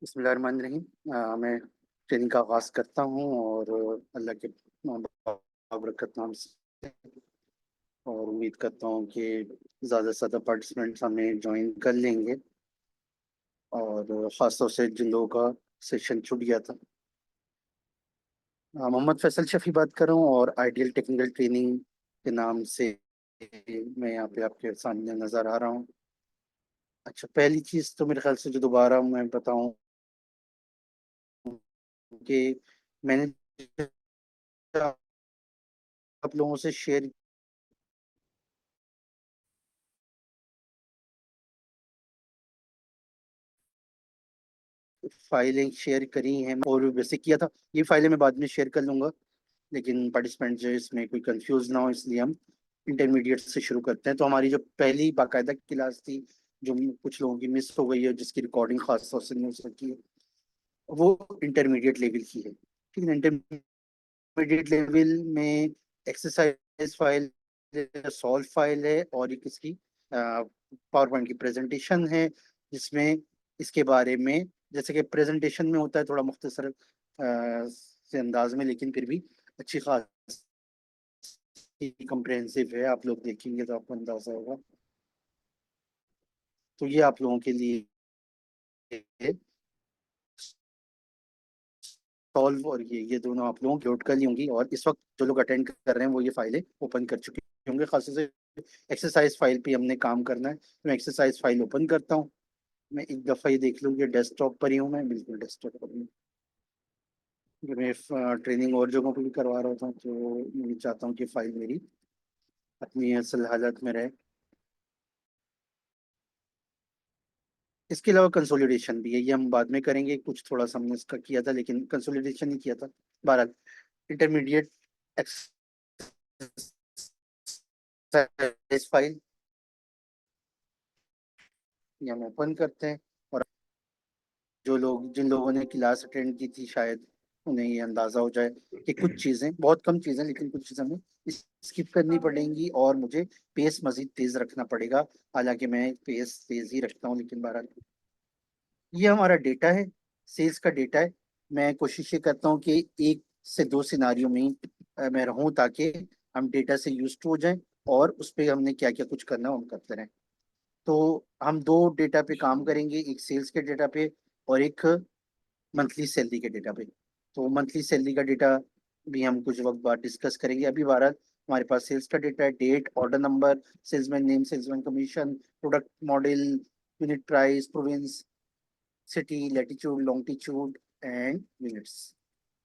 बिस्मिल्लाहिर्रहमानिर्रहीम। मैं ट्रेनिंग का आगाज़ करता हूँ और अल्लाह के बरकत नाम से और उम्मीद करता हूँ कि ज़्यादा से ज़्यादा पार्टिसिपेंट्स हमें ज्वाइन कर लेंगे। और ख़ास तौर से जिन लोगों का सेशन छूट गया था। मोहम्मद फैसल शफ़ी बात कर रहा हूँ और आइडियल टेक्निकल ट्रेनिंग के नाम से मैं यहाँ पे आपके सामने नज़र आ रहा हूँ। अच्छा, पहली चीज़ तो मेरे ख्याल से जो दोबारा मैं बताऊँ कि मैंने आप लोगों से शेयर फाइलें शेयर करी हैं और वैसे किया था। ये फाइलें मैं बाद में शेयर कर लूँगा, लेकिन पार्टिसिपेंट जो है इसमें कोई कंफ्यूज ना हो, इसलिए हम इंटरमीडिएट से शुरू करते हैं। तो हमारी जो पहली बाकायदा क्लास थी, जो कुछ लोगों की मिस हो गई है, जिसकी रिकॉर्डिंग खास तौर से नहीं हो सकी है, वो इंटरमीडिएट लेवल की है। ठीक है, इंटरमीडिएट लेवल में एक्सरसाइज फाइल, सॉल्व फाइल है और एक इसकी पावर पॉइंट की प्रेजेंटेशन है, जिसमें इसके बारे में, जैसे कि प्रेजेंटेशन में होता है थोड़ा मुख्तसर से अंदाज में, लेकिन फिर भी अच्छी खासी कंप्रहेंसिव है। आप लोग देखेंगे तो आपको अंदाजा होगा। तो ये आप लोगों के लिए सॉल्व और ये दोनों आप लोगों की नोट कर ली होंगी, और इस वक्त जो लोग अटेंड कर रहे हैं वो ये फाइलें ओपन कर चुके होंगे। खासतौर से एक्सरसाइज फाइल पे हमने काम करना है, तो मैं एक्सरसाइज फाइल ओपन करता हूँ। मैं एक दफ़ा ये देख लूँ कि डेस्कटॉप पर ही हूँ, मैं बिल्कुल डेस्कटॉप पर हूँ। मैं ट्रेनिंग और जगहों पर भी करवा रहा था, तो मैं चाहता हूँ कि फाइल मेरी अपनी असल हालत में रहे। इसके अलावा कंसोलिडेशन भी है, ये हम बाद में करेंगे। कुछ थोड़ा सा हमने इसका किया था, लेकिन कंसोलिडेशन ही किया था। 12 इंटरमीडिएट एक्सरसाइज फाइल ये हम ओपन करते हैं। और जिन लोगों ने क्लास अटेंड की थी, शायद उन्हें ये अंदाजा हो जाए कि कुछ चीज़ें, बहुत कम चीज़ें, लेकिन कुछ चीज़ें हमें स्किप करनी पड़ेंगी और मुझे पेस मजीद तेज रखना पड़ेगा। हालांकि मैं पेस तेज ही रखता हूँ, लेकिन बहरहाल ये हमारा डेटा है, सेल्स का डेटा है। मैं कोशिश ये करता हूँ कि एक से दो सिनारियों में ही मैं रहूँ, ताकि हम डेटा से यूज टू हो जाएं और उस पर हमने क्या क्या कुछ करना है हम करते रहें। तो हम दो डेटा पे काम करेंगे, एक सेल्स के डेटा पे और एक मंथली सैलरी के डेटा पे। तो मंथली सैलरी का डेटा भी हम कुछ वक्त बाद डिस्कस करेंगे। अभी भारत हमारे पास सेल्स का डेटा है, date, order number, salesman name, salesman commission, product model, unit price, province, city, latitude, longitude and minutes.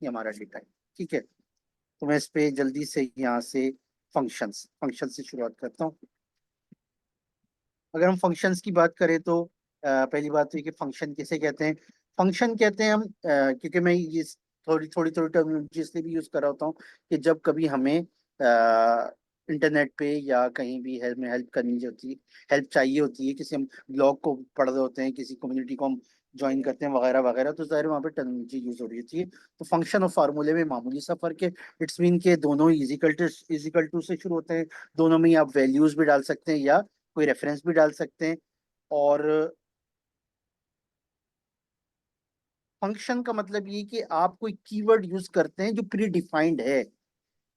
ये हमारा डेटा है। ठीक है, तो मैं इस पे जल्दी से यहाँ से फंक्शंस फंक्शन से शुरुआत करता हूँ। अगर हम फंक्शंस की बात करें तो पहली बात तो ये कि फंक्शन किसे कहते हैं। फंक्शन कहते हैं हम क्योंकि मैं ये थोड़ी थोड़ी थोड़ी टर्मिनोलॉजी इसलिए भी यूज कर रहा होता हूँ कि जब कभी हमें इंटरनेट पे या कहीं भी हेल्प में हेल्प करनी होती है, हेल्प चाहिए होती है, किसी हम ब्लॉग को पढ़ रहे होते हैं, किसी कम्युनिटी को हम ज्वाइन करते हैं वगैरह वगैरह, तो ज़ाहिर वहाँ पे टर्मिनोलॉजी यूज हो रही होती है। तो फंक्शन और फार्मूले में मामूली सा फर्क है। इट्स मीन के दोनों इजिकल टू से शुरू होते हैं। दोनों में ही आप वैल्यूज भी डाल सकते हैं या कोई रेफरेंस भी डाल सकते हैं। और फंक्शन का मतलब ये कि आप कोई कीवर्ड यूज करते हैं जो प्री डिफाइंड है।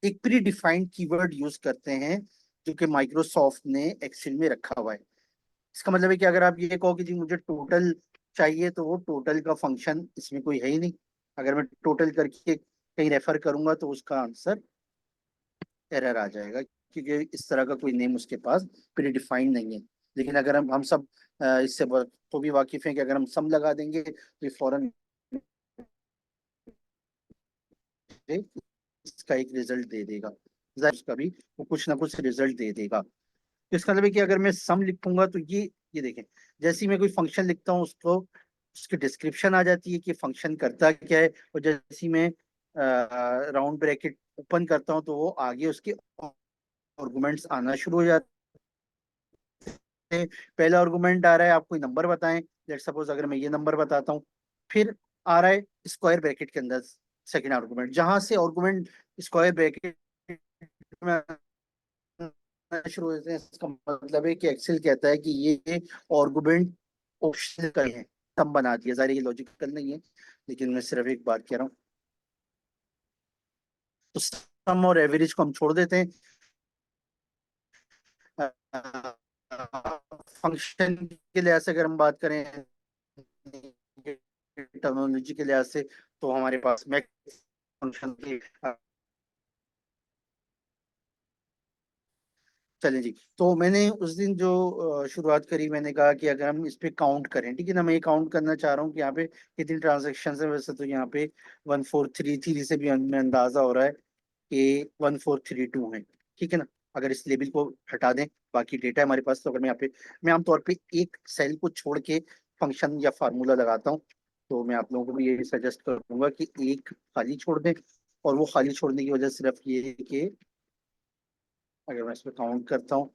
एक प्री डिफाइंड कीवर्ड यूज करते हैं जो कि माइक्रोसॉफ्ट ने एक्सेल में रखा हुआ है। इसका मतलब है कि अगर आप ये कहो कि जी मुझे टोटल चाहिए, तो वो टोटल का फंक्शन इसमें कोई है ही नहीं। अगर मैं टोटल करके कहीं रेफर करूंगा तो उसका आंसर एरर आ जाएगा, क्योंकि इस तरह का कोई नेम उसके पास प्री डिफाइंड नहीं है। लेकिन अगर हम सब इससे तो भी वाकिफ हैं कि अगर हम सम लगा देंगे तो ये फौरन इसका एक रिजल्ट दे देगा। उसका भी वो कुछ ना कुछ रिजल्ट दे देगा। तो इसका मतलब है कि अगर मैं सम लिखूंगा तो ये देखें, जैसे ही मैं कोई फंक्शन लिखता हूँ उसको उसकी डिस्क्रिप्शन आ जाती है कि फंक्शन करता क्या है। और जैसे ही मैं राउंड ब्रैकेट ओपन करता हूँ तो वो आगे उसके आर्गुमेंट्स आना शुरू हो जाते हैं। पहला आर्गुमेंट आ रहा है, आप कोई नंबर बताएं। लेट सपोज अगर मैं ये नंबर बताता हूँ, फिर आ रहा है स्क्वायर ब्रैकेट के अंदर सेकंड आर्गुमेंट। जहां से आर्गुमेंट स्क्वायर ब्रैकेट में शुरू होते हैं, इसका मतलब है कि एक्सेल कहता है कि ये आर्गुमेंट ऑप्शनल का है, सम बना दिया, ज़ाहिर है ये लॉजिकल नहीं है, लेकिन मैं सिर्फ एक बात कह रहा हूँ। तो सम और एवरेज को हम छोड़ देते हैं। फंक्शन के लिहाज से अगर हम बात करें, टर्मिनोलॉजी के लिहाज से, तो हमारे पास मैक्स फंक्शन की, चलें जी। तो मैंने उस दिन जो शुरुआत करी, मैंने कहा कि अगर हम इस पे काउंट करें, ठीक है ना, मैं ये काउंट करना चाह रहा हूँ कि यहाँ पे कितनी ट्रांजेक्शन है। वैसे तो यहाँ पे 1433 से भी हमें अंदाजा हो रहा है कि 1432 है, ठीक है ना। अगर इस लेबल को हटा दें, बाकी डेटा है हमारे पास, तो अगर मैं यहाँ पे, मैं आमतौर पे एक सेल को छोड़ के फंक्शन या फार्मूला लगाता हूँ, तो मैं आप लोगों को भी ये सजेस्ट करूंगा कि एक खाली छोड़ दें। और वो खाली छोड़ने की वजह सिर्फ ये है कि अगर मैं इस पे काउंट करता हूँ,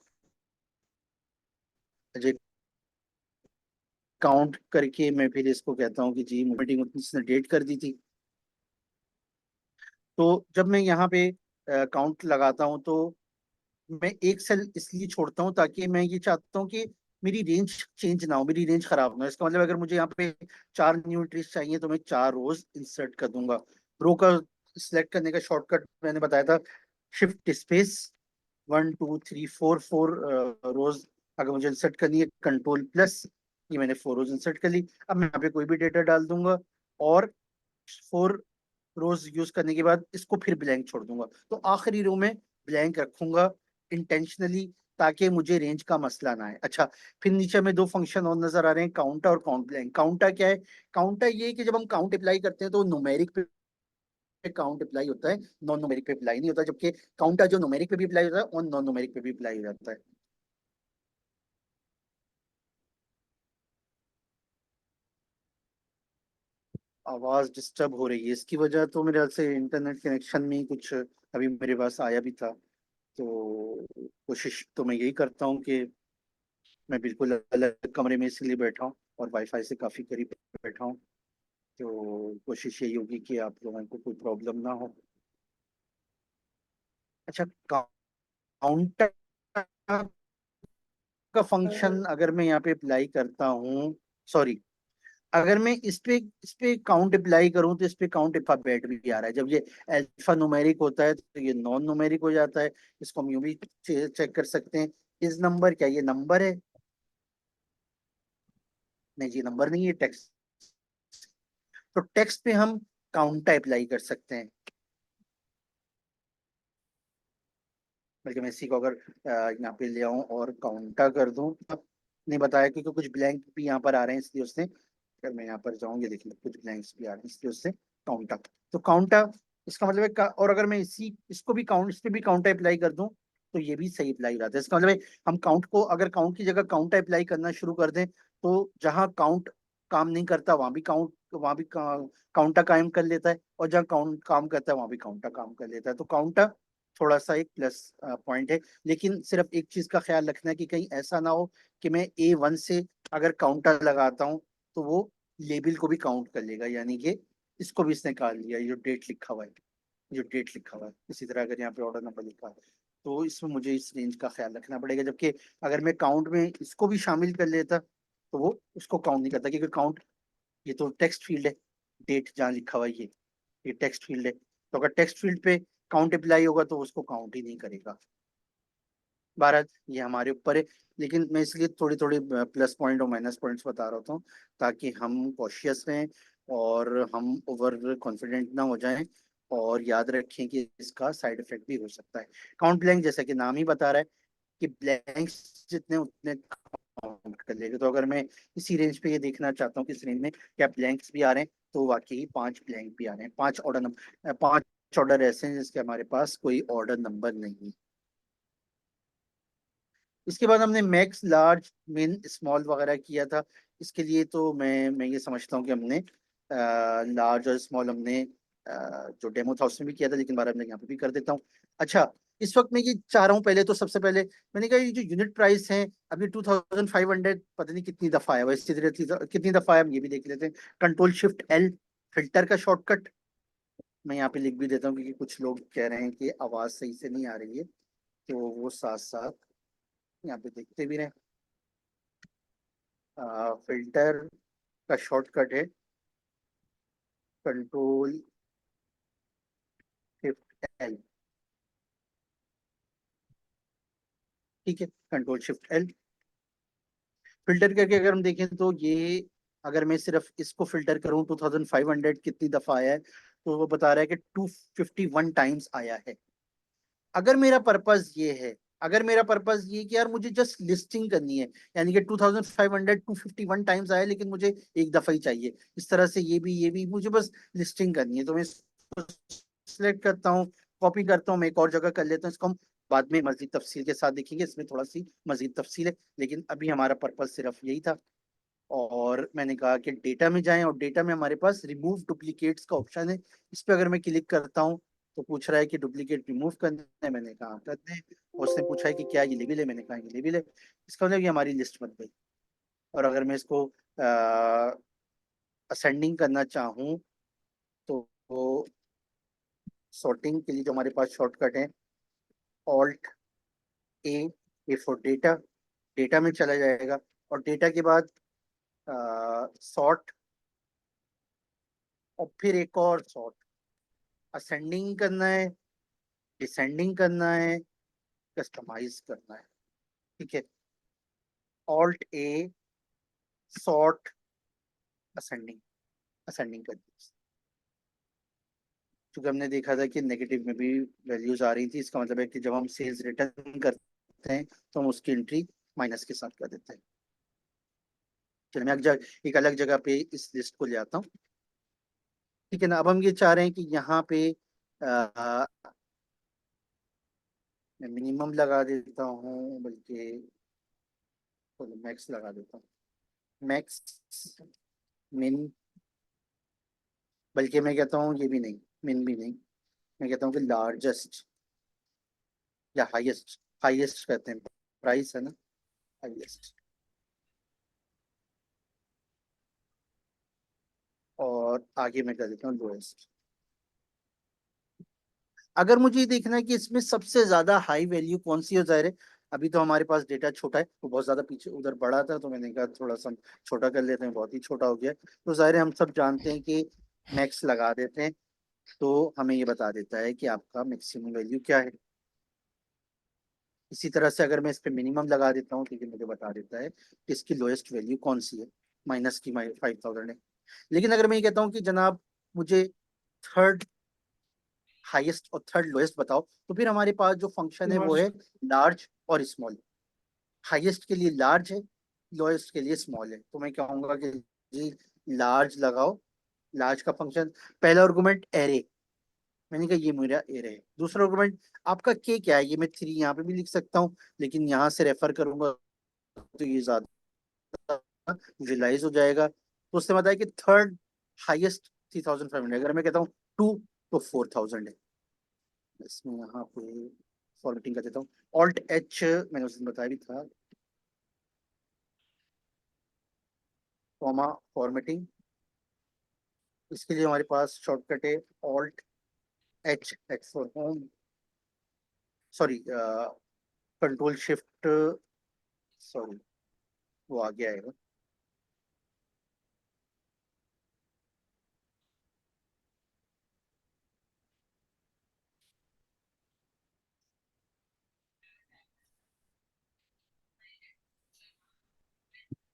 काउंट करके मैं फिर इसको कहता हूँ कि जी मीटिंग उसने डेट कर दी थी। तो जब मैं यहाँ पे काउंट लगाता हूँ, तो मैं एक सेल इसलिए छोड़ता हूँ ताकि मैं ये चाहता हूँ कि मेरी रेंज चेंज ना हो, मेरी रेंज खराब ना हो। इसका मतलब अगर मुझे यहाँ पे 4 न्यू एंट्रीज चाहिए, तो मैं 4 रोज इंसर्ट कर दूंगा। रो का सिलेक्ट करने का शॉर्टकट मैंने बताया था, शिफ्ट स्पेस 1 2 3 4, 4 रोज अगर मुझे इंसर्ट करनी है, कंट्रोल प्लस, ये मैंने 4 रोज इंसर्ट कर ली। अब मैं यहाँ पे कोई भी डेटा डाल दूंगा, और 4 रोज यूज करने के बाद इसको फिर ब्लैंक छोड़ दूंगा। तो आखिरी रो में ब्लैंक रखूंगा इंटेंशनली, ताकि मुझे रेंज का मसला ना है। अच्छा, फिर नीचे में दो फंक्शन और नजर आ रहे हैं, काउंटर और काउंट ब्लैंक। काउंटर क्या है? काउंटर ये है कि जब हम काउंट अप्लाई करते हैं तो न्यूमेरिक पे काउंट अप्लाई होता है, नॉन न्यूमेरिक पे अप्लाई नहीं होता। जबकि काउंटर जो न्यूमेरिक पे भी अप्लाई होता है और नॉन न्यूमेरिक पे भी अप्लाई हो जाता है। आवाज डिस्टर्ब हो रही है, इसकी वजह तो मेरे ख्याल से इंटरनेट कनेक्शन में ही कुछ अभी मेरे पास आया भी था। तो कोशिश तो मैं यही करता हूँ कि मैं बिल्कुल अलग कमरे में इसलिए बैठा हूँ और वाईफाई से काफी करीब बैठा हूँ। तो कोशिश यही होगी कि आप लोगों को कोई प्रॉब्लम ना हो। अच्छा, काउंटर का फंक्शन अगर मैं यहाँ पे अप्लाई करता हूँ, सॉरी, अगर मैं इस पे काउंट अप्लाई करूँ, तो इस पे काउंट अल्फाबेट भी आ रहा है। जब ये अल्फा न्यूमेरिक होता है तो ये नॉन न्यूमेरिक हो जाता है। इसको हम यूं भी चेक कर सकते हैं। इस नंबर, क्या ये नंबर है? नहीं जी, नंबर नहीं, ये टेक्स्ट। तो टेक्स्ट पे हम काउंट अप्लाई कर सकते हैं। बल्कि मैं इसी को अगर यहाँ पे ले आऊं और काउंटा कर दूं, नहीं बताया क्योंकि कुछ ब्लैंक भी यहाँ पर आ रहे हैं, इसलिए उसने, अगर मैं यहाँ पर जाऊंगी, देखिए कुछ ब्लैंक्स भी आ रहे हैं, इसलिए उससे काउंटा। तो काउंटा, इसका मतलब है और अगर मैं इसको भी काउंट, इस पे भी काउंट अप्लाई कर दूं, तो ये भी सही अप्लाई हो जाता है। इसका मतलब है हम काउंट को, अगर काउंट की जगह काउंट अप्लाई करना शुरू कर दें, तो जहां काउंट काम नहीं करता वहां भी काउंट, वहां भी काउंटा कायम कर लेता है, और जहाँ काउंट काम करता है वहां भी काउंटा काम कर लेता है। तो काउंटा थोड़ा सा एक प्लस पॉइंट है। लेकिन सिर्फ एक चीज का ख्याल रखना है कि कहीं ऐसा ना हो कि मैं A1 से अगर काउंटर लगाता हूँ, तो वो लेबल को भी काउंट कर लेगा, यानी कि इसको भी इसने निकाल लिया। ये जो डेट लिखा हुआ है, जो डेट लिखा हुआ है, इसी तरह अगर यहाँ पे ऑर्डर नंबर लिखा है, तो इसमें मुझे इस रेंज का ख्याल रखना पड़ेगा। जबकि अगर मैं काउंट में इसको भी शामिल कर लेता, तो वो उसको काउंट नहीं करता, क्योंकि काउंट, ये तो टेक्स्ट फील्ड है, डेट जहाँ लिखा हुआ है ये टेक्स्ट फील्ड है। तो अगर टेक्स्ट फील्ड पे काउंट अप्लाई होगा, तो उसको काउंट ही नहीं करेगा। भारत, ये हमारे ऊपर है। लेकिन मैं इसलिए थोड़ी थोड़ी प्लस पॉइंट और माइनस पॉइंट्स बता रहा हूँ, ताकि हम कॉशियस रहें और हम ओवर कॉन्फिडेंट ना हो जाएं। और याद रखें कि इसका साइड इफेक्ट भी हो सकता है। काउंट ब्लैंक, जैसा कि नाम ही बता रहा है कि ब्लैंक्स जितने उतने काउंट कर लेगा। तो अगर मैं इसी रेंज पे ये देखना चाहता हूँ कि इस रेंज में क्या ब्लैंक्स भी आ रहे हैं, तो वाकई 5 ब्लैंक भी आ रहे हैं। 5 ऑर्डर ऐसे हैं जिसके हमारे पास कोई ऑर्डर नंबर नहीं है। इसके बाद हमने मैक्स, लार्ज, मिन, स्मॉल वगैरह किया था। इसके लिए तो मैं ये समझता हूँ कि हमने लार्ज और स्मॉल हमने जो डेमो था उसमें भी किया था, लेकिन बार मैं यहाँ पे भी कर देता हूँ। अच्छा, इस वक्त मैं ये चाह रहा हूँ, पहले तो सबसे पहले मैंने कहा ये जो यूनिट प्राइस है अभी 2500, पता नहीं कितनी दफा है, वैसे कितनी दफा है हम ये भी देख लेते हैं। कंट्रोल Shift L, फिल्टर का शॉर्टकट। मैं यहाँ पे लिख भी देता हूँ, क्योंकि कुछ लोग कह रहे हैं कि आवाज सही से नहीं आ रही है, तो वो साथ साथ यहाँ पे देखते भी रहे। फिल्टर, का शॉर्टकट है कंट्रोल शिफ्ट एल। ठीक है, कंट्रोल शिफ्ट एल। फिल्टर करके अगर हम देखें तो ये, अगर मैं सिर्फ इसको फिल्टर करूं 2500 कितनी दफा आया है, तो वो बता रहा है कि 251 टाइम्स आया है। अगर मेरा पर्पस ये है, अगर मेरा पर्पस ये कि यार मुझे जस्ट लिस्टिंग करनी है, यानी कि 2500 251 टाइम्स आया लेकिन मुझे एक दफा ही चाहिए, इस तरह से ये भी मुझे बस लिस्टिंग करनी है, तो मैं सिलेक्ट करता हूँ, कॉपी करता हूँ, मैं एक और जगह कर लेता हूँ, इसको हम बाद में मजीद तफसील के साथ देखेंगे, इसमें थोड़ा सी मजीद तफसील है, लेकिन अभी हमारा पर्पस सिर्फ यही था। और मैंने कहा कि डेटा में जाएं, और डेटा में हमारे पास रिमूव डुप्लीकेट्स का ऑप्शन है, इस पर अगर मैं क्लिक करता हूँ तो पूछ रहा है कि डुप्लीकेट रिमूव करना है, मैंने कहा हाँ, कर दें। और उसने पूछा है कि क्या ये लेबल है, मैंने कहा ये लेबल है। इसका मतलब ये हमारी लिस्ट बन गई। और अगर मैं इसको असेंडिंग करना चाहूँ तो सॉर्टिंग के लिए जो हमारे पास शॉर्टकट है, alt A for data, data में चला जाएगा, और डेटा के बाद सॉर्ट, और फिर एक और सॉर्ट, असेंडिंग करना है, डिसेंडिंग करना है, कस्टमाइज करना है। ठीक है, ऑल्ट ए, सॉर्ट, असेंडिंग, असेंडिंग कर दी। क्योंकि हमने देखा था कि नेगेटिव में भी वैल्यूज आ रही थी, इसका मतलब है कि जब हम सेल्स रिटर्न करते हैं तो हम उसकी एंट्री माइनस के साथ कर देते हैं। चलिए मैं एक अलग जगह पे इस लिस्ट को ले आता हूँ। ठीक है ना, अब हम ये चाह रहे हैं कि यहाँ पे आ, मैं मिनिमम लगा देता हूँ, बल्कि मैक्स लगा देता हूँ, मैक्स, मिन, बल्कि मैं कहता हूँ ये भी नहीं, मिन भी नहीं, मैं कहता हूँ कि लार्जेस्ट या हाईएस्ट, हाईएस्ट कहते हैं, प्राइस है ना, हाईएस्ट। और आगे मैं कर देता हूँ लोएस्ट। अगर मुझे ये देखना है कि इसमें सबसे ज्यादा हाई वैल्यू कौन सी है, जाहिर है अभी तो हमारे पास डेटा छोटा है, तो बहुत ज्यादा पीछे उधर बड़ा था, तो मैंने कहा थोड़ा सा हम छोटा कर लेते हैं, बहुत ही छोटा हो गया, तो जाहिर है हम सब जानते हैं कि मैक्स लगा देते हैं, तो हमें ये बता देता है कि आपका मैक्सिमम वैल्यू क्या है। इसी तरह से अगर मैं इस पे मिनिमम लगा देता हूँ, क्योंकि मुझे बता देता है कि इसकी लोएस्ट वैल्यू कौन सी है, माइनस की 5000 है। लेकिन अगर मैं ये कहता हूँ कि जनाब मुझे थर्ड हाईएस्ट और थर्ड लोएस्ट बताओ, तो फिर हमारे पास जो फंक्शन है वो है लार्ज और स्मॉल। हाईएस्ट के लिए लार्ज है, लोएस्ट के लिए स्मॉल है, तो मैं कहूंगा कि जी लार्ज लगाओ। लार्ज का फंक्शन, पहला आर्गुमेंट एरे, मैंने कहा ये मेरा एरे है। दूसरा आर्गुमेंट आपका के क्या है, ये मैं 3 यहाँ पे भी लिख सकता हूँ, लेकिन यहाँ से रेफर करूंगा तो ये ज्यादा विजुलाइज हो जाएगा, तो उसने बताया कि थर्ड हाईएस्ट 3500, अगर मैं कहता हूँ 2 तो 4000 है। इसमें यहाँ पे फॉर्मेटिंग कर देता हूँ, ऑल्ट एच मैंने उस दिन बताया भी था, कॉमा फॉर्मेटिंग। इसके लिए हमारे पास शॉर्टकट है alt H, x for home, sorry control shift, sorry वो आ गया है,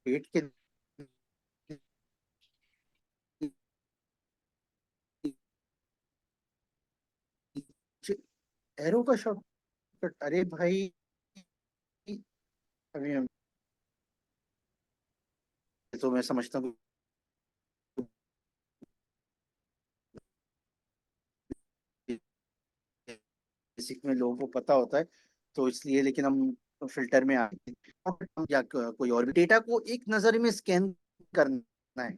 डेट के नीचे एरो का शॉर्टकट, अरे भाई अभी तो मैं समझता हूँ बेसिक में लोगों को पता होता है, तो इसलिए, लेकिन हम फिल्टर में आ या कोई और भी डेटा को एक नजर में स्कैन करना है।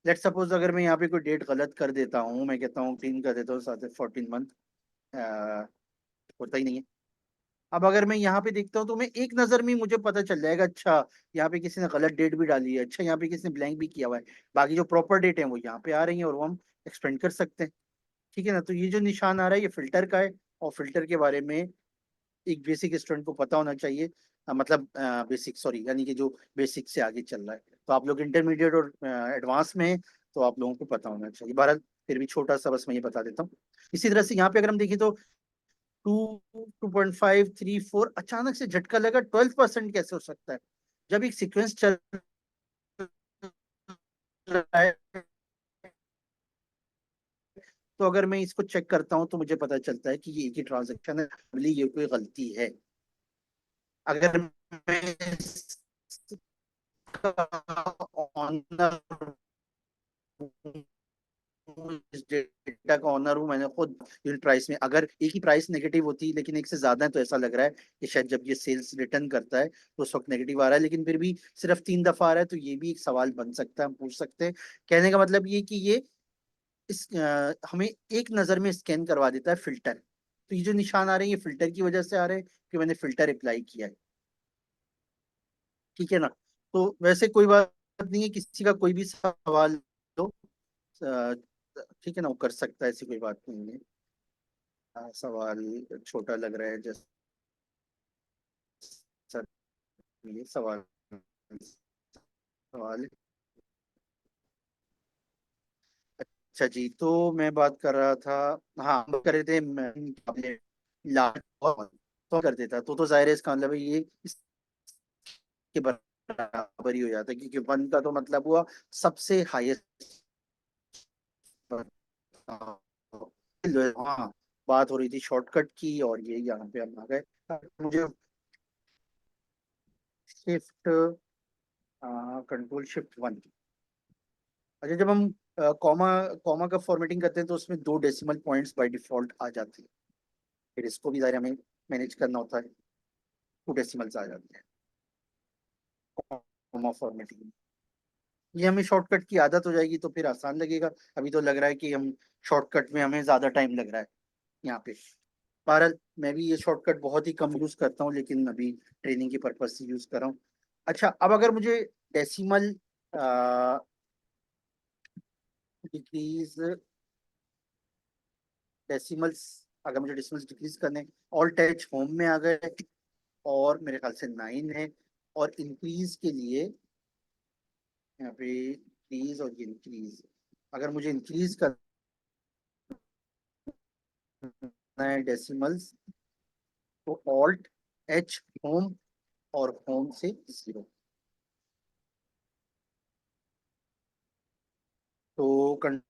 लेट सपोज अगर मैं यहाँ पे कोई डेट गलत कर देता हूँ, मैं कहता हूँ 3 कर देता हूँ, साथ 14 मंथ, होता ही नहीं है। अब अगर मैं यहाँ पे देखता हूँ तो मैं एक नजर में ही मुझे पता चल जाएगा, अच्छा यहाँ पे किसी ने गलत डेट भी डाली है, अच्छा यहाँ पे किसी ने ब्लैंक भी किया हुआ है, बाकी जो प्रॉपर डेट है वो यहाँ पे आ रही है, और वो हम एक्सपेंड कर सकते हैं। ठीक है ना, तो ये जो निशान आ रहा है ये फिल्टर का है, और फिल्टर के बारे में एक बेसिक स्टूडेंट को पता होना चाहिए। मतलब बेसिक, सॉरी, यानी कि जो बेसिक से आगे चल रहा है। तो आप लोग इंटरमीडिएट और एडवांस में हैं, तो आप लोगों को पता होना चाहिए। भारत फिर भी छोटा सा, बस मैं ये बता देता हूँ। इसी तरह से यहाँ पे अगर हम देखें तो 2.5 3 4 अचानक से झटका लगा, 12% कैसे हो सकता है जब एक सीक्वेंस चल रहा है। तो अगर मैं इसको चेक करता हूं तो मुझे पता चलता है कि ये एक ही ट्रांजेक्शन है, ये कोई गलती है। अगर मैं ऑनर इस डेटा का ऑनर हूँ, मैंने खुद यूनिट प्राइस में, अगर एक ही प्राइस नेगेटिव होती लेकिन एक से ज्यादा है, तो ऐसा लग रहा है कि शायद जब ये सेल्स रिटर्न करता है तो उस वक्त नेगेटिव आ रहा है, लेकिन फिर भी सिर्फ 3 दफा आ रहा है, तो ये भी एक सवाल बन सकता है, हम पूछ सकते हैं। कहने का मतलब ये कि ये हमें एक नजर में स्कैन करवा देता है फिल्टर। तो ये जो निशान आ रहे हैं, ये फिल्टर की वजह से आ रहे हैं कि मैंने फिल्टर अप्लाई किया है। ठीक है ना? तो वैसे कोई बात नहीं है, किसी का कोई भी सवाल हो, ठीक है ना, वो कर सकता है, ऐसी कोई बात नहीं है। सवाल छोटा लग रहा है जैसे, सर, ये सवाल सवाल अच्छा जी, तो मैं बात कर रहा था। हाँ, हम कर रहे थे मुकाबले लाख तो कर देता, तो जाहिर है इसका मतलब है ये इसके बराबर ही हो जाता है, क्योंकि वन का तो मतलब हुआ सबसे हाईएस्ट। हाँ, बात हो रही थी शॉर्टकट की, और ये यहाँ पे हम आ गए। मुझे शिफ्ट, कंट्रोल शिफ्ट वन। अच्छा, जब हम कॉमा कॉमा का फॉर्मेटिंग करते हैं तो उसमें 2 डेसिमल पॉइंट्स बाय डिफॉल्ट आ जाते हैं। फिर इसको भी ज़रा हमें मैनेज करना होता है, 2 डेसिमल्स आ जाते हैं कॉमा फॉर्मेटिंग। ये हमें शॉर्टकट की आदत हो जाएगी तो फिर आसान लगेगा। अभी तो लग रहा है कि हम शॉर्टकट में हमें ज़्यादा टाइम लग रहा है यहाँ पे। बहरहाल, मैं भी ये शॉर्टकट बहुत ही कम यूज़ करता हूँ, लेकिन अभी ट्रेनिंग के पर्पज से यूज़ कर रहा हूँ। अच्छा, अब अगर मुझे डेसिमल डिक्रीज डेसिमल्स अगर मुझे डेसिमल्स डिक्रीज करने, ऑल टच होम में आ गए, और मेरे ख्याल से 9 है। और इंक्रीज के लिए यहाँ पे इंक्रीज और इंक्रीज, अगर मुझे इंक्रीज करना है डेसिमल्स, तो ऑल्ट एच होम, और होम से 0। तो 1,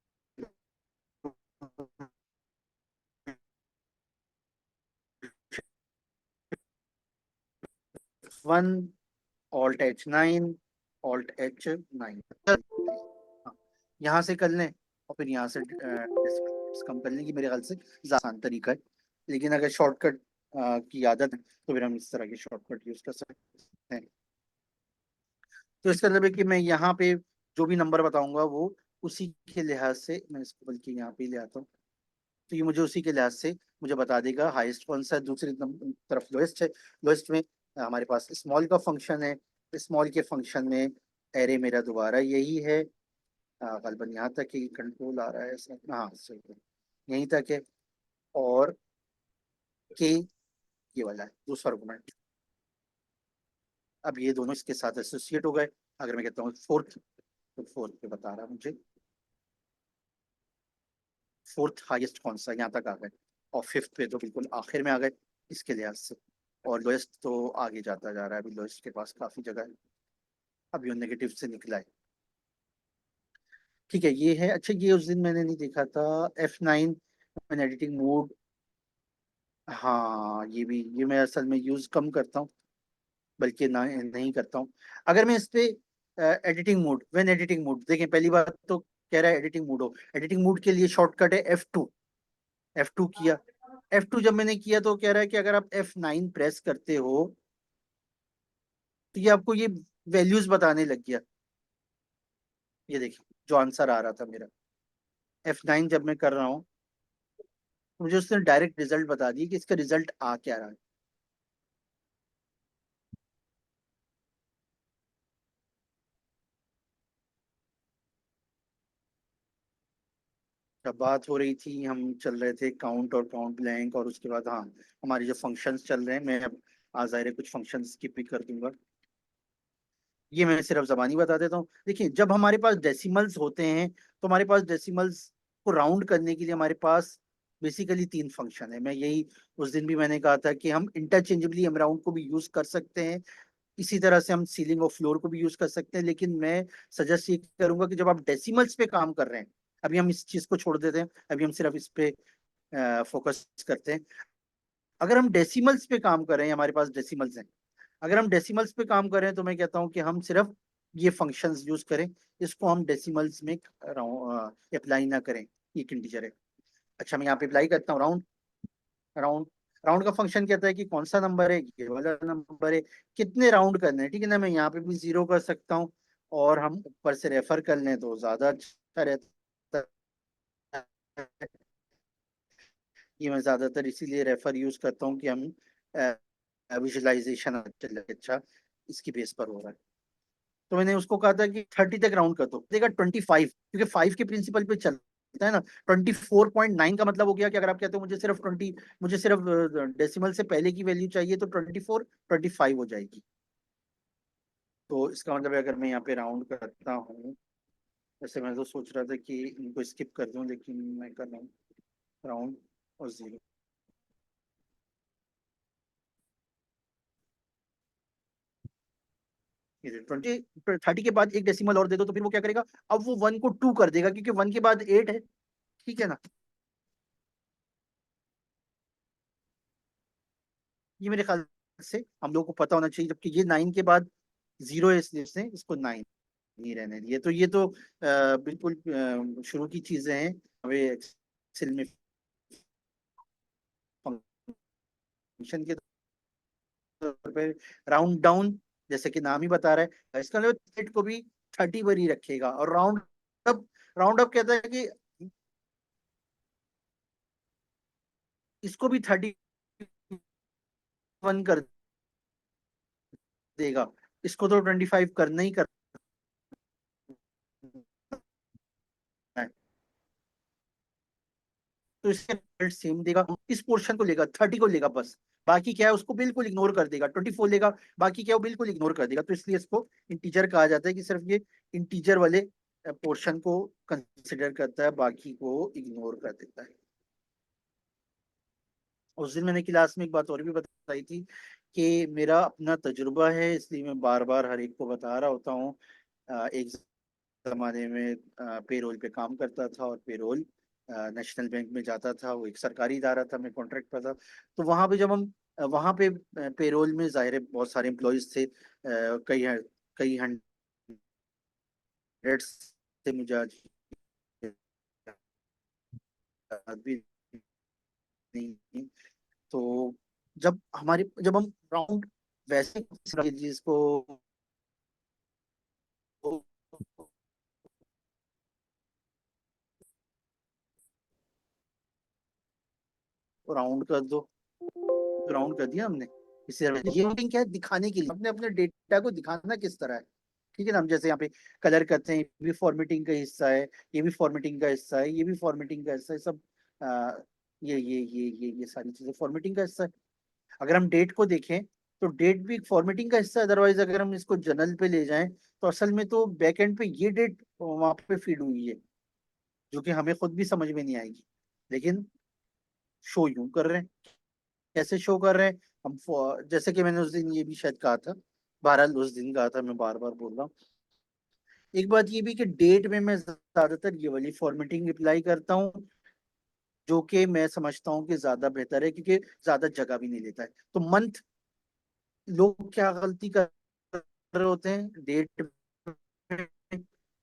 ऑल्ट H9, ऑल्ट H9, यहाँ से कर लें और फिर यहाँ से डिस्टेंस कम कर लें, कि मेरे ख्याल से ज़्यादा आसान तरीका है। लेकिन अगर शॉर्टकट की आदत है तो फिर हम इस तरह के शॉर्टकट यूज कर सकते हैं। तो इसका मतलब है कि मैं यहाँ पे जो भी नंबर बताऊंगा वो उसी के लिहाज से, मैं इसको बल्कि यहाँ पे ही ले आता हूँ, तो ये मुझे उसी के लिहाज से मुझे बता देगा हाईएस्ट कौन सा है, दूसरी तरफ लोएस्ट है। लोएस्ट में हमारे पास स्मॉल का फंक्शन है, स्मॉल के फंक्शन में एरे मेरा दोबारा यही है, गलबन यहाँ तक ही कंट्रोल आ रहा है ऐसा, हाँ सही है, यहीं तक है। और के ये वाला है दूसरा आर्गुमेंट। अब ये दोनों इसके साथ एसोसिएट हो गए। अगर मैं कहता हूँ फोर्थ, तो फोर्थ पे बता रहा है मुझे फोर्थ हाईएस्ट कौन सा, यहाँ तक आ गए। और फिफ्थ पे तो बिल्कुल आखिर में आ गए इसके लिहाज से। और लोएस्ट तो आगे जाता जा रहा है, अभी लोएस्ट के पास काफी जगह है, अभी वो नेगेटिव से निकला है। ठीक है, ये है। अच्छा, ये उस दिन मैंने नहीं देखा था, F9 मैंने एडिटिंग मोड। हाँ, ये मैं असल में यूज कम करता हूँ, बल्कि ना नहीं करता हूँ। अगर मैं इस पे editing mode, when editing mode देखें, पहली बात तो कह रहा है एडिटिंग मोड हो। एडिटिंग मोड के लिए शॉर्टकट है F2। F2 किया, F2 जब मैंने किया तो कह रहा है कि अगर आप F9 प्रेस करते हो तो ये आपको ये वैल्यूज बताने लग गया। ये देखिए जो आंसर आ रहा था मेरा, F9 जब मैं कर रहा हूँ तो मुझे उसने डायरेक्ट रिजल्ट बता दिया कि इसका रिजल्ट आ क्या रहा है। जब बात हो रही थी, हम चल रहे थे काउंट और काउंट ब्लैंक, और उसके बाद हाँ, हमारे जो फंक्शंस चल रहे हैं, मैं अब आज ज़ाहिर है कुछ फंक्शन स्किप भी कर दूंगा। ये मैं सिर्फ जबानी बता देता हूँ। देखिए, जब हमारे पास डेसिमल्स होते हैं तो हमारे पास डेसिमल्स को राउंड करने के लिए हमारे पास बेसिकली तीन फंक्शन है। मैं यही उस दिन भी मैंने कहा था कि हम इंटरचेंजेबली हम राउंड को भी यूज कर सकते हैं, इसी तरह से हम सीलिंग और फ्लोर को भी यूज कर सकते हैं। लेकिन मैं सजेस्ट ये करूंगा कि जब आप डेसिमल्स पे काम कर रहे हैं, अभी हम इस चीज को छोड़ देते हैं, अभी हम सिर्फ इस पे फोकस करते हैं। अगर हम डेसिमल्स पे काम कर रहे हैं, हमारे पास डेसिमल्स हैं, अगर हम डेसिमल्स पे काम कर रहे हैं तो मैं कहता हूं कि हम सिर्फ ये फंक्शंस यूज करें, इसको हम डेसिमल्स में अप्लाई ना करें। ये एक इंटीजर है। अच्छा, मैं यहाँ पे अप्लाई करता हूँ राउंड। राउंड राउंड का फंक्शन कहता है कि कौन सा नंबर है, ये वाला नंबर है, कितने राउंड करने हैं। ठीक है ना, मैं यहाँ पे भी जीरो कर सकता हूँ, और हम ऊपर से रेफर कर लें तो ज्यादा अच्छा रहता है। ये मैं ज्यादातर इसीलिए रेफर यूज करता हूँ कि हम विजुअलाइजेशन अच्छा इसकी बेस पर हो रहा है। तो मैंने उसको कहा था कि 30 तक राउंड कर दो, देगा 25, क्योंकि 5 के प्रिंसिपल पे चलता है ना। 24.9 का मतलब हो गया कि अगर आप कहते हो मुझे सिर्फ 20, मुझे सिर्फ डेसिमल से पहले की वैल्यू चाहिए, तो 24 25 हो जाएगी। तो इसका मतलब है, अगर मैं यहाँ पे राउंड करता हूँ, वैसे मैं तो सोच रहा था कि इनको स्किप कर दूं, लेकिन मैं कर रहा हूँ राउंड और जीरो। 20 30 के बाद एक डेसिमल और दे दो, तो फिर वो क्या करेगा, अब वो 1 को 2 कर देगा, क्योंकि 1 के बाद 8 है। ठीक है ना। ये मेरे ख्याल से हम लोगों को पता होना चाहिए, जबकि ये 9 के बाद जीरो है, इसलिए इसने इसको 9 नहीं रहने दिए। तो ये तो बिल्कुल शुरू की चीजें हैं। हमें एक्सेल में फंक्शन के तौर पे राउंड डाउन, जैसे कि नाम ही बता रहा है, इसका मतलब सेट को भी 30 पर ही रखेगा। और अप राउंड अप कहता है कि इसको भी 31 कर देगा, इसको तो 25 करना ही करना है। तो इसके रिजल्ट सेम देगा, इस पोर्शन को लेगा, 30 को लेगा बस, बाकी क्या है उसको बिल्कुल इग्नोर कर देगा। 24 लेगा, बाकी क्या है वो बिल्कुल इग्नोर कर देगा। तो इसलिए इसको इंटीजर कहा जाता है, कि सिर्फ ये इंटीजर वाले पोर्शन को कंसिडर करता है, बाकी को इग्नोर कर देता है। उस दिन मैंने क्लास में एक बात और भी बताई थी, कि मेरा अपना तजुर्बा है, इसलिए मैं बार बार हर एक को बता रहा होता हूँ। एक जमाने में पेरोल पे काम करता था, और पेरोल नेशनल बैंक में जाता था, वो एक सरकारी इदारा था, मैं कॉन्ट्रैक्ट पर था। तो वहां पे जब हम वहां पे पेरोल में ज़ाहिर है बहुत सारे एम्प्लॉयज थे, कई हंड्रेड से, मुझे आज याद भी नहीं। तो जब हम राउंड वैसे जिसको राउंड कर दो, राउंड कर दिया हमने। इससे ये राउंडिंग क्या है, दिखाने के लिए, अपने अपने डेटा को दिखाना किस तरह है। ठीक है ना, हम जैसे यहाँ पे कलर करते हैं, ये भी फॉर्मेटिंग का हिस्सा है, ये भी फॉर्मेटिंग का हिस्सा है, ये भी फॉर्मेटिंग का हिस्सा है, सब आ, ये सारी चीजें फॉर्मेटिंग का हिस्सा है। अगर हम डेट को देखें, तो डेट भी फॉर्मेटिंग का हिस्सा है। अदरवाइज अगर हम इसको जनरल पे ले जाएं, तो असल में तो बैक एंड पे ये डेट वहां पे फीड हुई है, जो कि हमें खुद भी समझ में नहीं आएगी। लेकिन शो यूं कर रहे हैं, कैसे शो कर रहे हैं हम, जैसे कि मैंने उस दिन ये भी शायद कहा था, बहरहाल उस दिन कहा था, मैं बार बार बोल रहा हूँ। एक बात ये भी कि डेट में मैं ज्यादातर ये वाली फॉर्मेटिंग अप्लाई करता हूँ, जो कि मैं समझता हूँ कि ज्यादा बेहतर है, क्योंकि ज्यादा जगह भी नहीं लेता है। तो मंथ, लोग क्या गलती कर रहे होते हैं डेट में,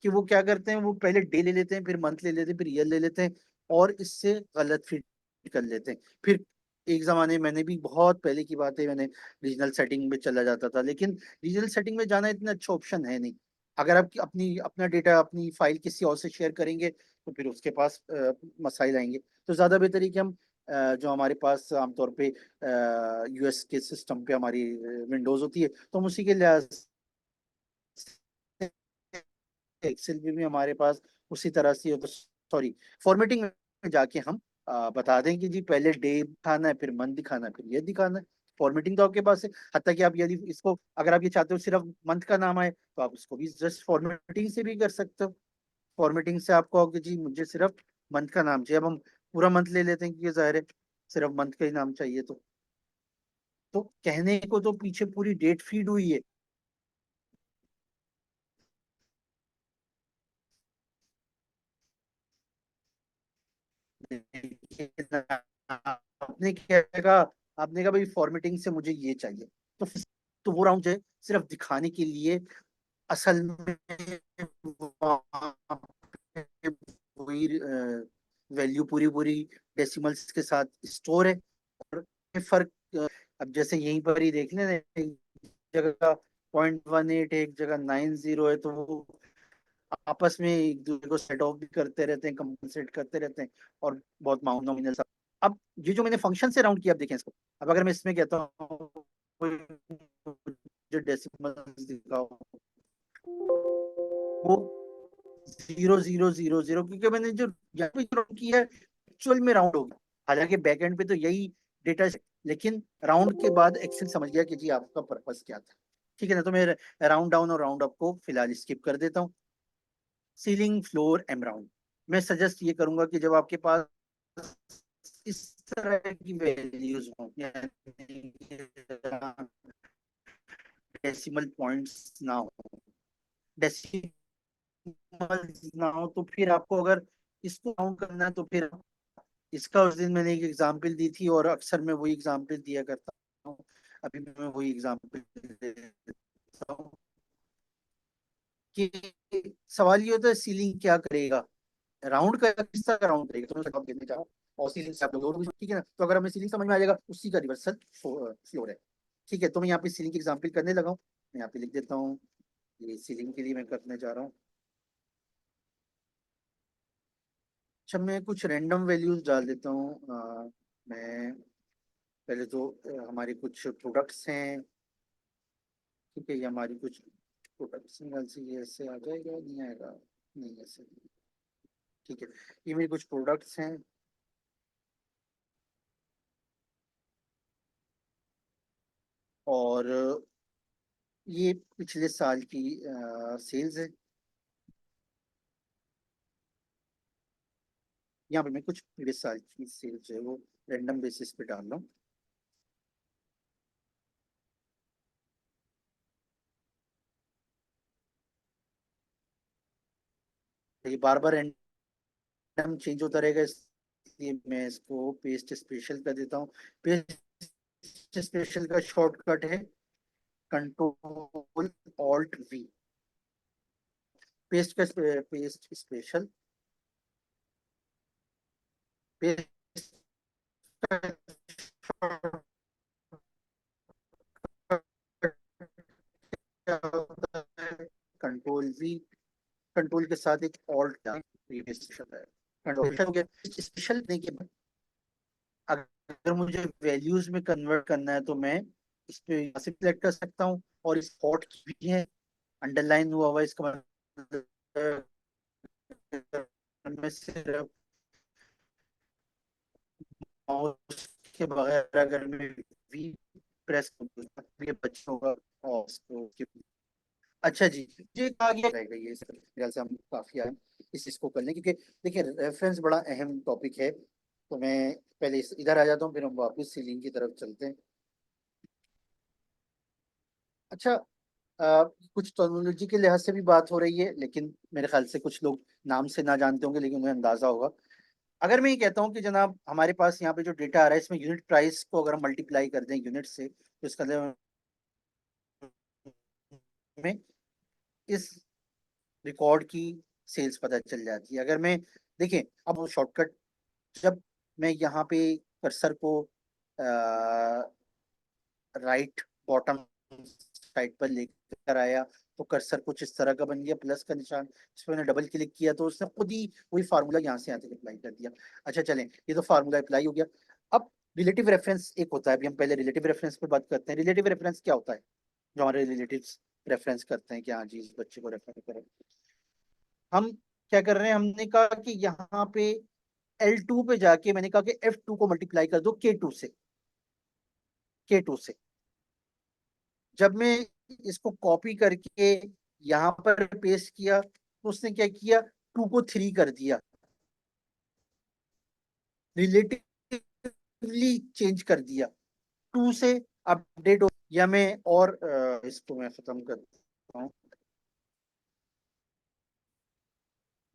कि वो क्या करते हैं, वो पहले डे ले लेते हैं, फिर मंथ ले लेते हैं, फिर ईयर ले लेते हैं, और इससे गलत फिट कर लेते हैं। फिर एक जमाने में, मैंने भी बहुत पहले की बात है, मैंने रीजनल सेटिंग में चला जाता था, लेकिन रीजनल सेटिंग में जाना इतना अच्छा ऑप्शन है नहीं। अगर आप अपना डेटा, अपनी फाइल किसी और से शेयर करेंगे, तो फिर उसके पास मसाइल आएंगे। तो ज्यादा बेहतर है कि हम जो हमारे पास आमतौर पे यूएस के सिस्टम पे हमारी विंडोज होती है, तो हम उसी के लिहाज एक्सेल भी हमारे पास उसी तरह से हो। तो सॉरी, फॉर्मेटिंग में जाके हम बता दें कि जी पहले डे दिखाना है, फिर मंथ दिखाना है, फिर ये दिखाना है। फॉर्मेटिंग तो आपके पास है, हत्ता कि आप यदि इसको अगर आप ये चाहते हो सिर्फ मंथ का नाम आए तो आप इसको भी जस्ट फॉर्मेटिंग से भी कर सकते हो। फॉर्मेटिंग से आप कहोगे जी मुझे सिर्फ मंथ का नाम चाहिए, अब हम पूरा मंथ ले लेते हैं क्योंकि जाहिर है सिर्फ मंथ का ही नाम चाहिए। तो कहने को तो पीछे पूरी डेट फीड हुई है, लेकिन आपने क्या कहा, आपने कहा भाई फॉर्मेटिंग से मुझे ये चाहिए, तो वो राउंड जो है सिर्फ दिखाने के लिए, असल में वहाँ पे वही वैल्यू पूरी पूरी डेसिमल्स के साथ स्टोर है। और ये फर्क अब जैसे यहीं पर ही देख लें, एक जगह 0.18 एक जगह 90 है, तो वो आपस में एक दूसरे को सेट ऑफ भी करते रहते हैं, कंपनसेट करते रहते हैं, और बहुत नॉमिनल सा। अब ये जो मैंने फंक्शन से राउंड किया, आप देखें इसको, अब अगर मैं इसमें कहता हूँ जो डेसिमल दिखाओ, वो 0.000, क्योंकि मैंने जो यहाँ पे राउंड किया है एक्चुअल में राउंड हो गया। हालांकि बैक एंड पे तो यही डेटा, लेकिन राउंड के बाद एक्सेल समझ गया कि जी आपका पर्पस क्या था। ठीक है ना, तो मैं राउंड डाउन और राउंड अप को फिलहाल स्किप कर देता हूँ। सीलिंग फ्लोर एम राउंड, मैं सजेस्ट ये करूंगा कि जब आपके पास इस तरह की वैल्यूज हो, डेसिमल पॉइंट्स ना हो, डेसिमल ना हो, तो फिर आपको अगर इसको काउंट करना है तो फिर इसका उस दिन मैंने एक एग्जांपल दी थी और अक्सर मैं वही एग्जांपल दिया करता हूँ, अभी भी मैं वही एग्जांपल देता हूँ कि सवाल ये होता है सीलिंग क्या करेगा, राउंड का किस तरह का राउंड करेगा, तो मैं जवाब देने जा रहा हूँ। और सीलिंग से आप लोग और भी ठीक है ना, तो अगर हमें सीलिंग समझ में आ जाएगा, उसी का रिवर्सल फ्लोर है। ठीक है, तो मैं यहाँ पे सीलिंग की एग्जांपल करने लगा हूँ, मैं यहाँ पे लिख देता हूँ, ये सीलिंग के लिए मैं करने जा रहा हूँ। अच्छा, मैं कुछ रैंडम वैल्यूज डाल देता हूँ। मैं पहले तो हमारे कुछ प्रोडक्ट्स हैं, ठीक है, ये हमारी कुछ प्रोडक्ट्स में से ये ऐसे आ जाएगा, नहीं आएगा, नहीं ऐसे, ठीक है, ये मेरे कुछ प्रोडक्ट्स हैं, और ये पिछले साल की सेल्स है। यहाँ पे मैं कुछ प्रीवियस साल की सेल्स जो है वो रैंडम बेसिस पे डाल रहा हूँ। तो ये बार बार रैंडम चेंज होता रहेगा, इसलिए मैं इसको पेस्ट स्पेशल कर देता हूँ। पेस्ट स्पेशल का शॉर्टकट है कंट्रोल ऑल्ट वी। पेस्ट का पेस्ट स्पेशल, पेस्ट का क्या होता है, कंट्रोल वी, कंट्रोल के साथ एक ऑल्ट का स्पेशल है, कंट्रोल हो गया। स्पेशल नहीं के बाद अगर मुझे वैल्यूज में कन्वर्ट करना है तो मैं इस पे यहाँ से सिलेक्ट कर सकता हूँ, और इस हॉट की भी है, अंडरलाइन हुआ हुआ है, इसका मतलब मैं सिर्फ माउस के बगैर अगर मैं वी प्रेस करूँ ये बच्चा होगा, और उसको अच्छा जी, ये कहा गया रहेगा, ये सर मेरे ख्याल से हम काफी आए इस चीज को कर लें, क्योंकि देखिए रेफरेंस बड़ा अहम टॉपिक है। तो मैं पहले इधर आ जाता हूँ, फिर हम वापस सीलिंग की तरफ चलते हैं। अच्छा, कुछ टर्मिनोलॉजी के लिहाज से भी बात हो रही है, लेकिन मेरे ख्याल से कुछ लोग नाम से ना जानते होंगे, लेकिन उन्हें अंदाजा होगा। अगर मैं ये कहता हूँ कि जनाब हमारे पास यहाँ पे जो डेटा आ रहा है, इसमें यूनिट प्राइस को अगर हम मल्टीप्लाई कर दें यूनिट से, तो इसका मतलब हमें इस रिकॉर्ड की सेल्स पता चल जाती है। अगर मैं देखिए, अब वो शॉर्टकट, जब मैं यहाँ पे कर्सर को राइट बॉटम साइड पर लेकर आया, तो कर्सर कुछ इस तरह का बन गया, प्लस का निशान, इस पर मैंने डबल क्लिक किया तो उसने खुद ही वही फार्मूला यहाँ से यहाँ तक अप्लाई कर दिया। अच्छा चलें, ये तो फार्मूला अप्लाई हो गया। अब रिलेटिव रेफरेंस एक होता है, अभी हम पहले रिलेटिव रेफरेंस पे बात करते हैं। रिलेटिव रेफरेंस क्या होता है, जो हमारे रिलेटिव्स रेफरेंस करते हैं कि हाँ जी इस बच्चे को रेफर करें। हम क्या कर रहे हैं, हमने कहा कि यहाँ पे L2 पे जाके मैंने कहा कि F2 को मल्टीप्लाई कर दो K2 से। K2 से। जब मैं इसको कॉपी करके यहाँ पर पेस्ट किया तो उसने क्या किया, 2 को 3 कर दिया, रिलेटिवली चेंज कर दिया, 2 से अपडेट हो। या मैं और इसको मैं खत्म करता हूँ,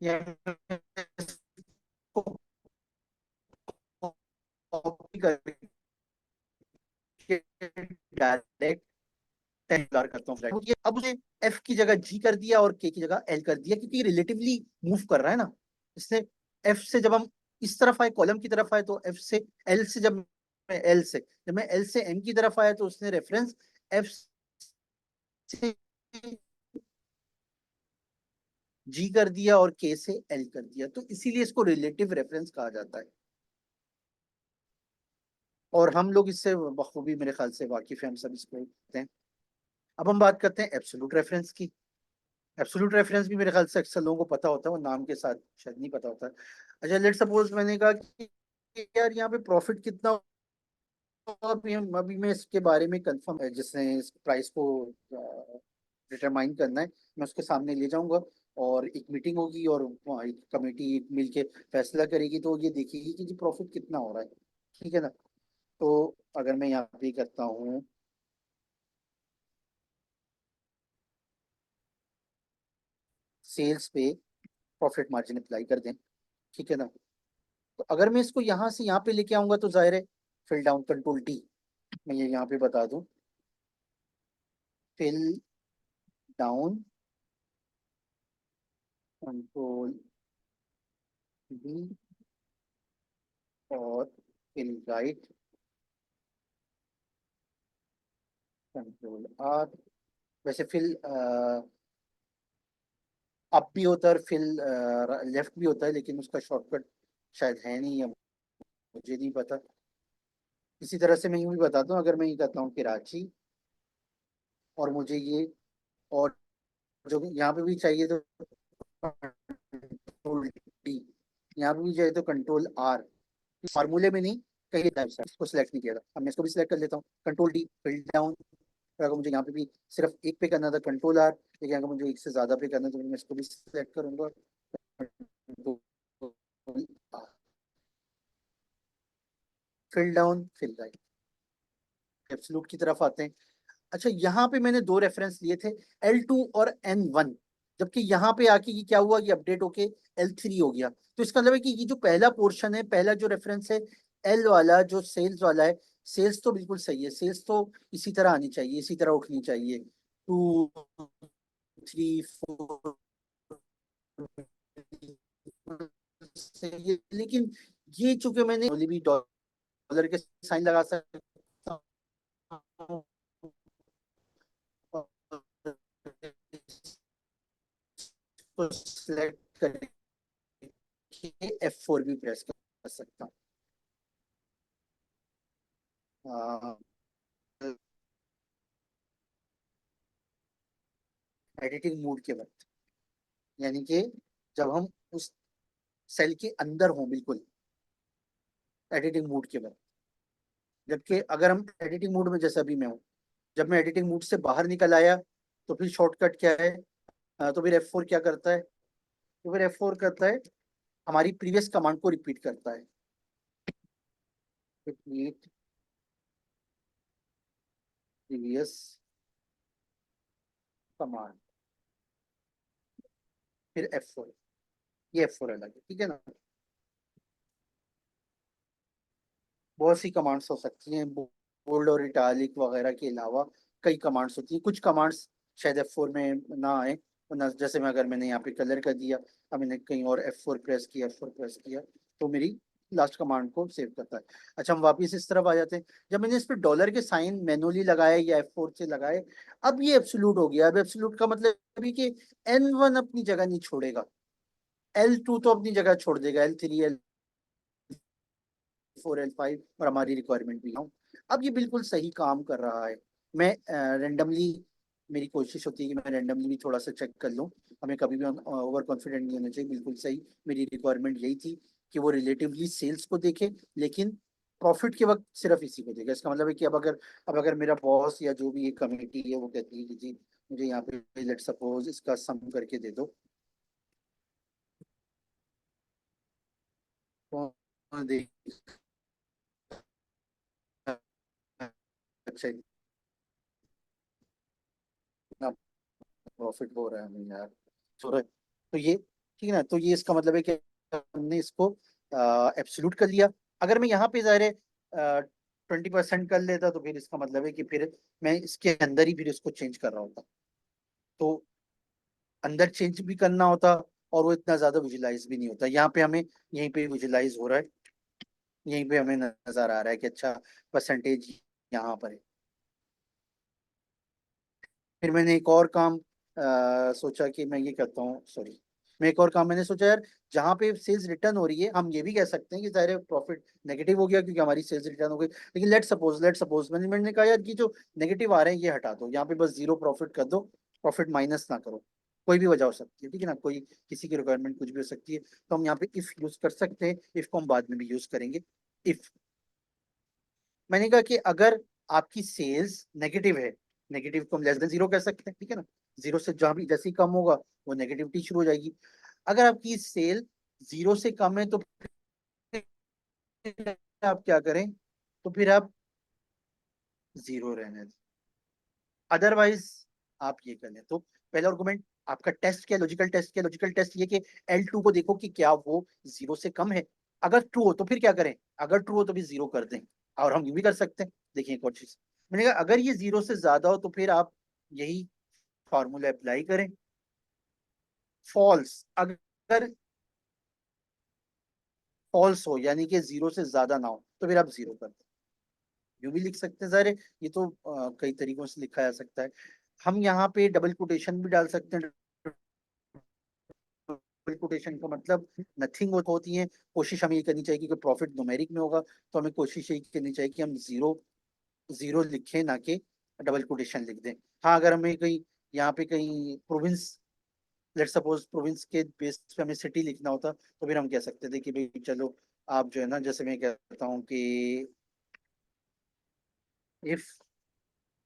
या मैं इसको कॉपी करके डायरेक्ट करता हूँ। अब उसने एफ की जगह जी कर दिया और के की जगह एल कर दिया, क्योंकि रिलेटिवली मूव कर रहा है ना। इसने एफ से जब हम इस तरफ आए, कॉलम की तरफ आए, तो एफ से एल से जब मैं एल से एम की तरफ आया तो उसने रेफरेंस एफ से जी कर दिया और के से एल कर दिया, तो इसीलिए इसको रिलेटिव रेफरेंस कहा जाता है। और हम लोग इससे बखूबी मेरे ख्याल से वाकिफ हैं, हम सब इसको करते हैं। अब हम बात करते हैं एब्सोल्यूट रेफरेंस की। एब्सोल्यूट रेफरेंस भी मेरे ख्याल से अक्सर लोगों को पता होता है, वो नाम के साथ शायद नहीं पता होता है। अच्छा, लेट सपोज मैंने कहा कि यार यहाँ पे प्रॉफिट कितना होगा, अभी मैं इसके बारे में कंफर्म है, जिसने इस प्राइस को डिटरमाइन करना है, मैं उसके सामने ले जाऊंगा और एक मीटिंग होगी और वहाँ एक कमेटी मिलके फैसला करेगी, तो ये देखेगी कि जी प्रॉफिट कितना हो रहा है। ठीक है ना। तो अगर मैं यहाँ पे करता हूँ सेल्स पे प्रॉफिट मार्जिन अप्लाई कर दें, ठीक है ना। तो अगर मैं इसको यहाँ से यहाँ पे लेके आऊंगा तो जाहिर है फिल डाउन कंट्रोल डी, मैं ये यहाँ पे बता दूं, फिल डाउन कंट्रोल डी और फिल राइट कंट्रोल आर। वैसे फिल अप भी होता है और फिल लेफ्ट भी होता है, लेकिन उसका शॉर्टकट शायद है नहीं, या मुझे नहीं पता। इसी तरह से मैं यूं भी बता दूं, अगर मैं ये कहता हूँ कराची और मुझे ये, और जो यहाँ पे भी चाहिए तो कंट्रोल डी, यहाँ पे भी चाहिए तो कंट्रोल आर। फार्मूले में नहीं, कहीं इसको सिलेक्ट नहीं किया था, अब मैं इसको भी सिलेक्ट कर लेता हूँ, कंट्रोल डी फिल डाउन। अगर मुझे यहाँ पे भी सिर्फ एक पे करना था कंट्रोल आर, लेकिन अगर मुझे एक से ज्यादा पे करना है तो मैं इसको भी सिलेक्ट करूंगा, fill down fill right. Absolute की तरफ आते हैं। अच्छा, यहाँ पे मैंने दो रेफरेंस लिए थे, L2 और N1, जबकि यहाँ पे आके ये क्या हुआ, ये अपडेट होके L3 हो गया। तो इसका मतलब है कि ये जो पहला पोर्शन है, पहला जो रेफरेंस है एल वाला, जो सेल्स वाला है, सेल्स तो बिल्कुल सही है, सेल्स तो इसी तरह आनी चाहिए, इसी तरह उठनी चाहिए, 2 3 4 सही। लेकिन ये चूंकि मैंने भी डॉलर के साइन लगा सकता हूँ, सिलेक्ट करके F4 भी प्रेस कर सकता हूँ एडिटिंग मोड के वक्त, यानी कि जब हम उस सेल के अंदर हों बिल्कुल, एडिटिंग मोड के वक्त। जबकि अगर हम एडिटिंग मोड में, जैसे अभी मैं हूँ, जब मैं एडिटिंग मोड से बाहर निकल आया तो फिर शॉर्टकट क्या है, तो फिर F4 क्या करता है, तो फिर F4 करता है हमारी प्रीवियस कमांड को रिपीट करता है, रिपीट प्रीवियस कमांड, फिर F4, ये F4 अलग है, ठीक है ना। बहुत सी कमांड्स हो सकती हैं, बोल्ड और इटालिक वगैरह के अलावा कई कमांड्स होती हैं, कुछ कमांड्स शायद F4 में ना आए, वरना जैसे मैं, अगर मैंने यहाँ पे कलर कर दिया, अब मैंने कहीं और F4 प्रेस किया, F4 प्रेस किया, तो मेरी लास्ट कमांड को सेव करता है। अच्छा, हम वापिस इस तरफ आ जाते हैं। जब मैंने इस पर डॉलर के साइन मैनुअली लगाए या F4 से लगाए, अब ये एब्सोल्यूट हो गया। अब एब्सोल्यूट का मतलब है कि N1 अपनी जगह नहीं छोड़ेगा, L2 तो अपनी जगह छोड़ देगा, L3 L4 L5 और हमारी रिक्वायरमेंट भी हूँ। अब ये बिल्कुल सही काम कर रहा है। मैं रेंडमली, मेरी कोशिश होती है कि मैं रेंडमली भी थोड़ा सा चेक कर लूँ, हमें कभी भी ओवर कॉन्फिडेंट नहीं होना चाहिए। बिल्कुल सही, मेरी रिक्वायरमेंट यही थी कि वो रिलेटिवली सेल्स को देखे, लेकिन प्रॉफिट के वक्त सिर्फ इसी को देगा। इसका मतलब है कि अब अगर मेरा बॉस या जो भी एक कमेटी है वो कहती है कि जी मुझे यहाँ पे लेट सपोज इसका सम करके दे दो, कौन देगा? अच्छा इतना प्रॉफिट हो रहा है हमें यार, हो रहा है। तो ये ठीक है ना, तो ये इसका मतलब है कि हमने इसको एब्सोल्यूट कर लिया। अगर मैं यहाँ पे ज़ाहिर है 20% कर लेता तो फिर इसका मतलब है कि फिर मैं इसके अंदर ही फिर इसको चेंज कर रहा होता, तो अंदर चेंज भी करना होता और वो इतना ज्यादा विजुलाइज भी नहीं होता। यहाँ पे हमें यहीं पे विजुलाइज हो रहा है, यहीं पे हमें नजर आ रहा है कि अच्छा परसेंटेज यहाँ पर है। फिर मैंने एक और काम सोचा कि मैं ये करता हूँ, सॉरी, मैं एक और काम मैंने सोचा यार, जहाँ पे सेल्स रिटर्न हो रही है हम ये भी कह सकते हैं कि ज़ाहिर है प्रॉफिट नेगेटिव हो गया क्योंकि हमारी सेल्स रिटर्न हो गई, लेकिन लेट सपोज मैनेजमेंट ने कहा यार कि जो नेगेटिव आ रहे हैं ये हटा दो, यहाँ पे बस जीरो प्रॉफिट कर दो, प्रॉफिट माइनस ना करो। कोई भी वजह हो सकती है, ठीक है ना, कोई किसी की रिक्वायरमेंट कुछ भी हो सकती है, तो हम यहाँ पे इफ यूज कर सकते हैं, इफ को हम बाद में भी यूज करेंगे। इफ मैंने कहा कि अगर आपकी सेल्स नेगेटिव है, नेगेटिव को हम लेस देन जीरो कह सकते हैं, ठीक है ना, जीरो से जहां भी जैसे ही कम होगा वो नेगेटिविटी शुरू हो जाएगी। अगर आपकी सेल जीरो से कम है तो फिर आप क्या करें, तो फिर आप जीरो रहने दें, अदरवाइज आप ये कर लें। तो पहला आर्गुमेंट, आपका टेस्ट क्या, लॉजिकल टेस्ट क्या, लॉजिकल टेस्ट ये कि L2 को देखो कि क्या वो जीरो से कम है। अगर ट्रू हो तो फिर क्या करें, अगर ट्रू हो तो भी जीरो कर दें। और हम ये भी कर सकते हैं, देखिए एक और चीज, मैंने कहा अगर ये जीरो से ज्यादा हो तो फिर आप यही फॉर्मूला अप्लाई करें। फॉल्स, अगर फॉल्स हो यानी कि जीरो से ज्यादा ना हो तो फिर आप जीरो कर दें। यूं भी लिख सकते हैं, सारे ये तो कई तरीकों से लिखा जा सकता है। हम यहाँ पे डबल कोटेशन भी डाल सकते हैं। डबल कोटेशन का मतलब नथिंग होती है। कोशिश हमें ये करनी चाहिए कि प्रॉफिट न्यूमेरिक में होगा तो हमें कोशिश यही करनी चाहिए कि हम जीरो जीरो लिखें ना कि डबल कोटेशन लिख दें। हाँ अगर हमें कहीं यहाँ पे कहीं प्रोविंस, लेट सपोज प्रोविंस के बेस पे हमें सिटी लिखना होता तो फिर हम कह सकते थे कि भाई चलो आप जो है ना, जैसे मैं कहता हूँ कि इफ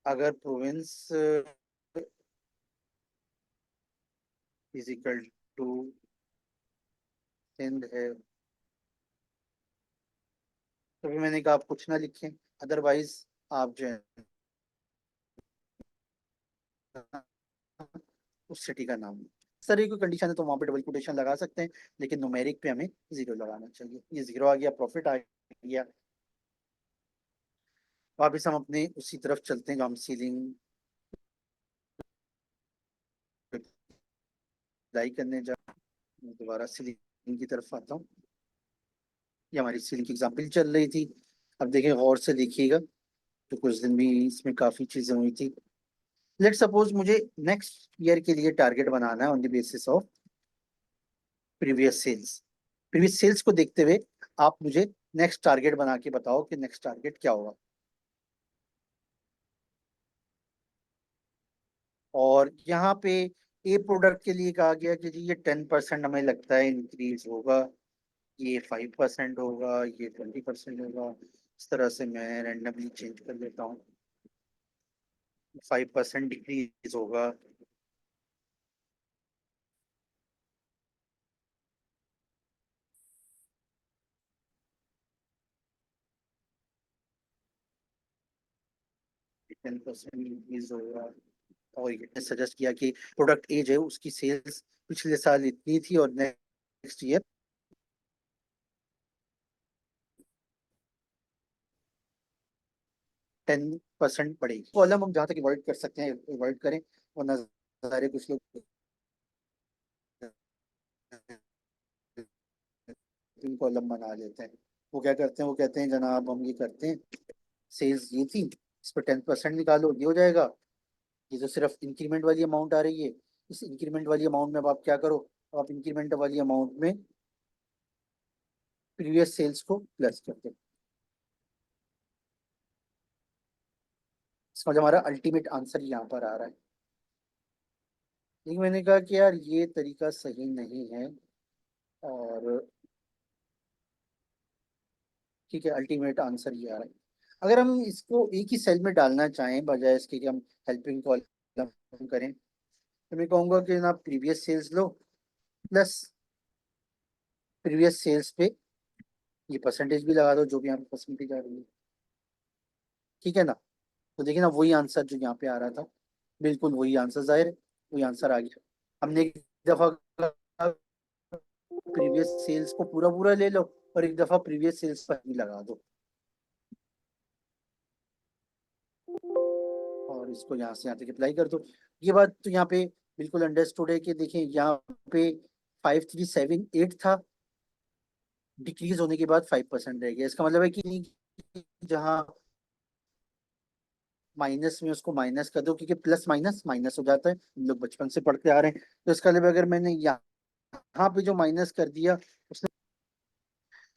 अगर province is equal to Sindh है तो फिर मैंने कहा आप कुछ ना लिखें, अदरवाइज आप जो है ना, उस सिटी का नाम, इस तरह की कंडीशन है तो वहां पे डबल कोटेशन लगा सकते हैं, लेकिन न्यूमेरिक पे हमें जीरो लगाना चाहिए। ये जीरो आ गया, प्रॉफिट आ गया। वापिस हम अपने उसी तरफ चलते हैं जो हम सीलिंग अप्लाई करने जा, मैं दोबारा सीलिंग की तरफ आता हूँ। ये हमारी सीलिंग की एग्जाम्पल चल रही थी। अब देखिए गौर से देखिएगा, तो कुछ दिन भी इसमें काफी चीजें हुई थी। लेट सपोज मुझे नेक्स्ट ईयर के लिए टारगेट बनाना है on the basis of previous sales. Previous sales को देखते हुए आप मुझे नेक्स्ट टारगेट बना के बताओ कि नेक्स्ट टारगेट क्या होगा। और यहाँ पे ए प्रोडक्ट के लिए कहा गया कि जी ये 10% हमें लगता है इंक्रीज होगा, ये 5% होगा, ये 20% होगा। इस तरह से मैं रैंडमली चेंज कर लेता हूँ। 5% डिक्रीज होगा, 10% इंक्रीज होगा। और ये सजेस्ट किया कि प्रोडक्ट ए जो है उसकी सेल्स पिछले साल इतनी थी और नेक्स्ट ईयर 10% बढ़ेगी। कॉलम हम जहाँ तक अवॉइड कर सकते हैं अवॉइड करें, वरना ज़ाहिर है कुछ लोग तीन कॉलम बना लेते हैं। वो क्या करते हैं, वो कहते हैं जनाब हम ये करते हैं, सेल्स ये थी इस पर 10% निकालो ये हो जाएगा। ये जो सिर्फ इंक्रीमेंट वाली अमाउंट आ रही है, इस इंक्रीमेंट वाली अमाउंट में अब आप क्या करो, अब आप इंक्रीमेंट वाली अमाउंट में प्रीवियस सेल्स को प्लस कर दो। इसका मतलब हमारा अल्टीमेट आंसर यहाँ पर आ रहा है। लेकिन मैंने कहा कि यार ये तरीका सही नहीं है, और ठीक है, अल्टीमेट आंसर ये आ रहा है। अगर हम इसको एक ही सेल में डालना चाहें बजाय इसके कि हम हेल्पिंग कॉलम करें, तो मैं कहूंगा कि ना प्रीवियस सेल्स लो प्लस प्रीवियस सेल्स पे ये परसेंटेज भी लगा दो, जो भी यहाँ पे परसेंटेज आ रही है। ठीक है ना, तो देखिए ना वही आंसर जो यहाँ पे आ रहा था, बिल्कुल वही आंसर, जाहिर है वही आंसर आ गया। हमने एक दफा प्रीवियस सेल्स को पूरा पूरा ले लो और एक दफा प्रीवियस सेल्स पर भी लगा दो, और इसको यहाँ से यहाँ तक अप्लाई कर दो। ये बात तो यहाँ पे बिल्कुल अंडरस्टूड है कि देखिए यहाँ पे 5378 था, डिक्रीज होने के बाद 5% रह गया। इसका मतलब है कि जहाँ माइनस में उसको माइनस कर दो, क्योंकि प्लस माइनस माइनस हो जाता है, हम लोग बचपन से पढ़ते आ रहे हैं। तो इसका मतलब अगर मैंने यहाँ पे जो माइनस कर दिया उसने,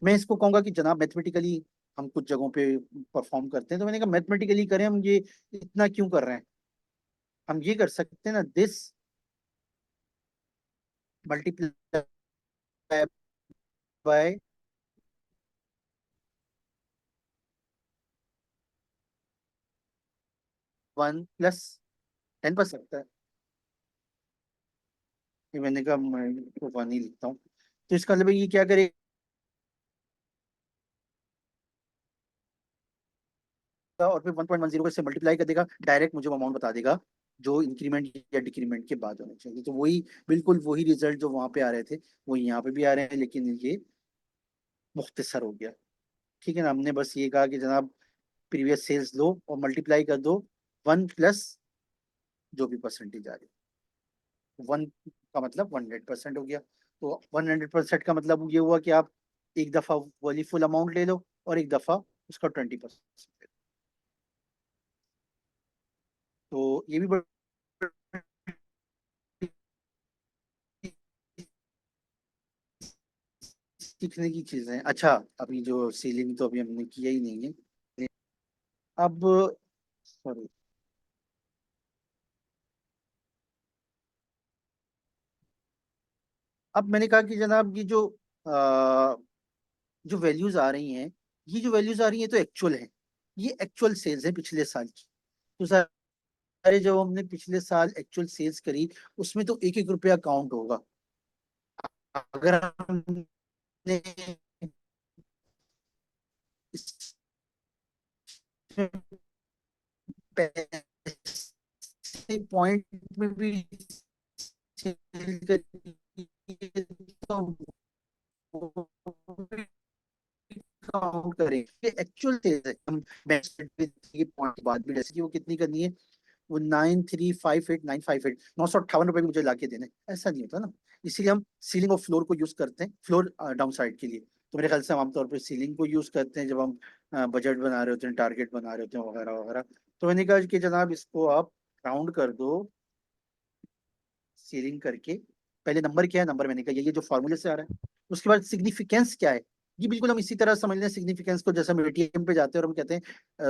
मैं इसको कहूंगा कि जनाब मैथमेटिकली हम कुछ जगहों पे परफॉर्म करते हैं, तो मैंने कहा मैथमेटिकली करें, हम ये इतना क्यों कर रहे हैं, हम ये कर सकते हैं ना, दिस मल्टीप्लाई बाय 1 + 10 पर सकता है। ये मैंने कहा मैं तो 1 ही लिखता हूँ। तो इसका मतलब ये क्या करेगा, और फिर 1.10 को इससे मल्टीप्लाई कर देगा, डायरेक्ट मुझे वो अमाउंट बता देगा जो इंक्रीमेंट या डिक्रीमेंट के बाद होना चाहिए। तो वही बिल्कुल वही रिजल्ट जो वहां पे आ रहे थे वो यहाँ पे भी आ रहे हैं, लेकिन ये मुख्तसर हो गया। ठीक है ना, हमने बस ये कहा कि जनाब प्रीवियस सेल्स लो और मल्टीप्लाई कर दो 1 + जो भी परसेंटेज आ रही है। 1 का मतलब 100% हो गया, तो 100% का मतलब ये हुआ कि आप एक दफा वाली फुल अमाउंट ले लो और एक दफा उसका 20%। तो ये भी बड़ी सीखने की चीजें हैं। अच्छा, अभी जो सीलिंग तो अभी हमने किया ही नहीं है। अब सॉरी, अब मैंने कहा कि जनाब ये जो वैल्यूज आ रही हैं, ये जो वैल्यूज आ रही हैं तो एक्चुअल है, ये एक्चुअल सेल्स है पिछले साल की। तो सारे जब हमने पिछले साल एक्चुअल सेल्स करी, उसमें तो एक एक रुपया काउंट होगा। अगर हमने इसमें पैसे पॉइंट में भी सेल करी तो वो काउंट करें, ये एक्चुअल सेल्स है। हम पॉइंट बाद भी जैसे कि वो कितनी करनी है, वो 9358,958, 958 रुपए मुझे ला के देने, ऐसा नहीं होता ना। इसीलिए हम सीलिंग और फ्लोर को यूज करते हैं, फ्लोर डाउन साइड के लिए। तो मेरे ख्याल से हम आमतौर पर सीलिंग को यूज करते हैं जब हम बजट बना रहे होते हैं, टारगेट बना रहे होते हैं, वगैरह वगैरह। तो मैंने कहा कि जनाब इसको आप राउंड कर दो, सीलिंग करके। पहले नंबर क्या है, नंबर मैंने कहा ये जो फॉर्मूले से आ रहा है। उसके बाद सिग्निफिकेंस क्या है, ये बिल्कुल हम इसी तरह समझ लें सिग्निफिकेंस को, जैसे हम एटीएम पे जाते हैं और हम कहते हैं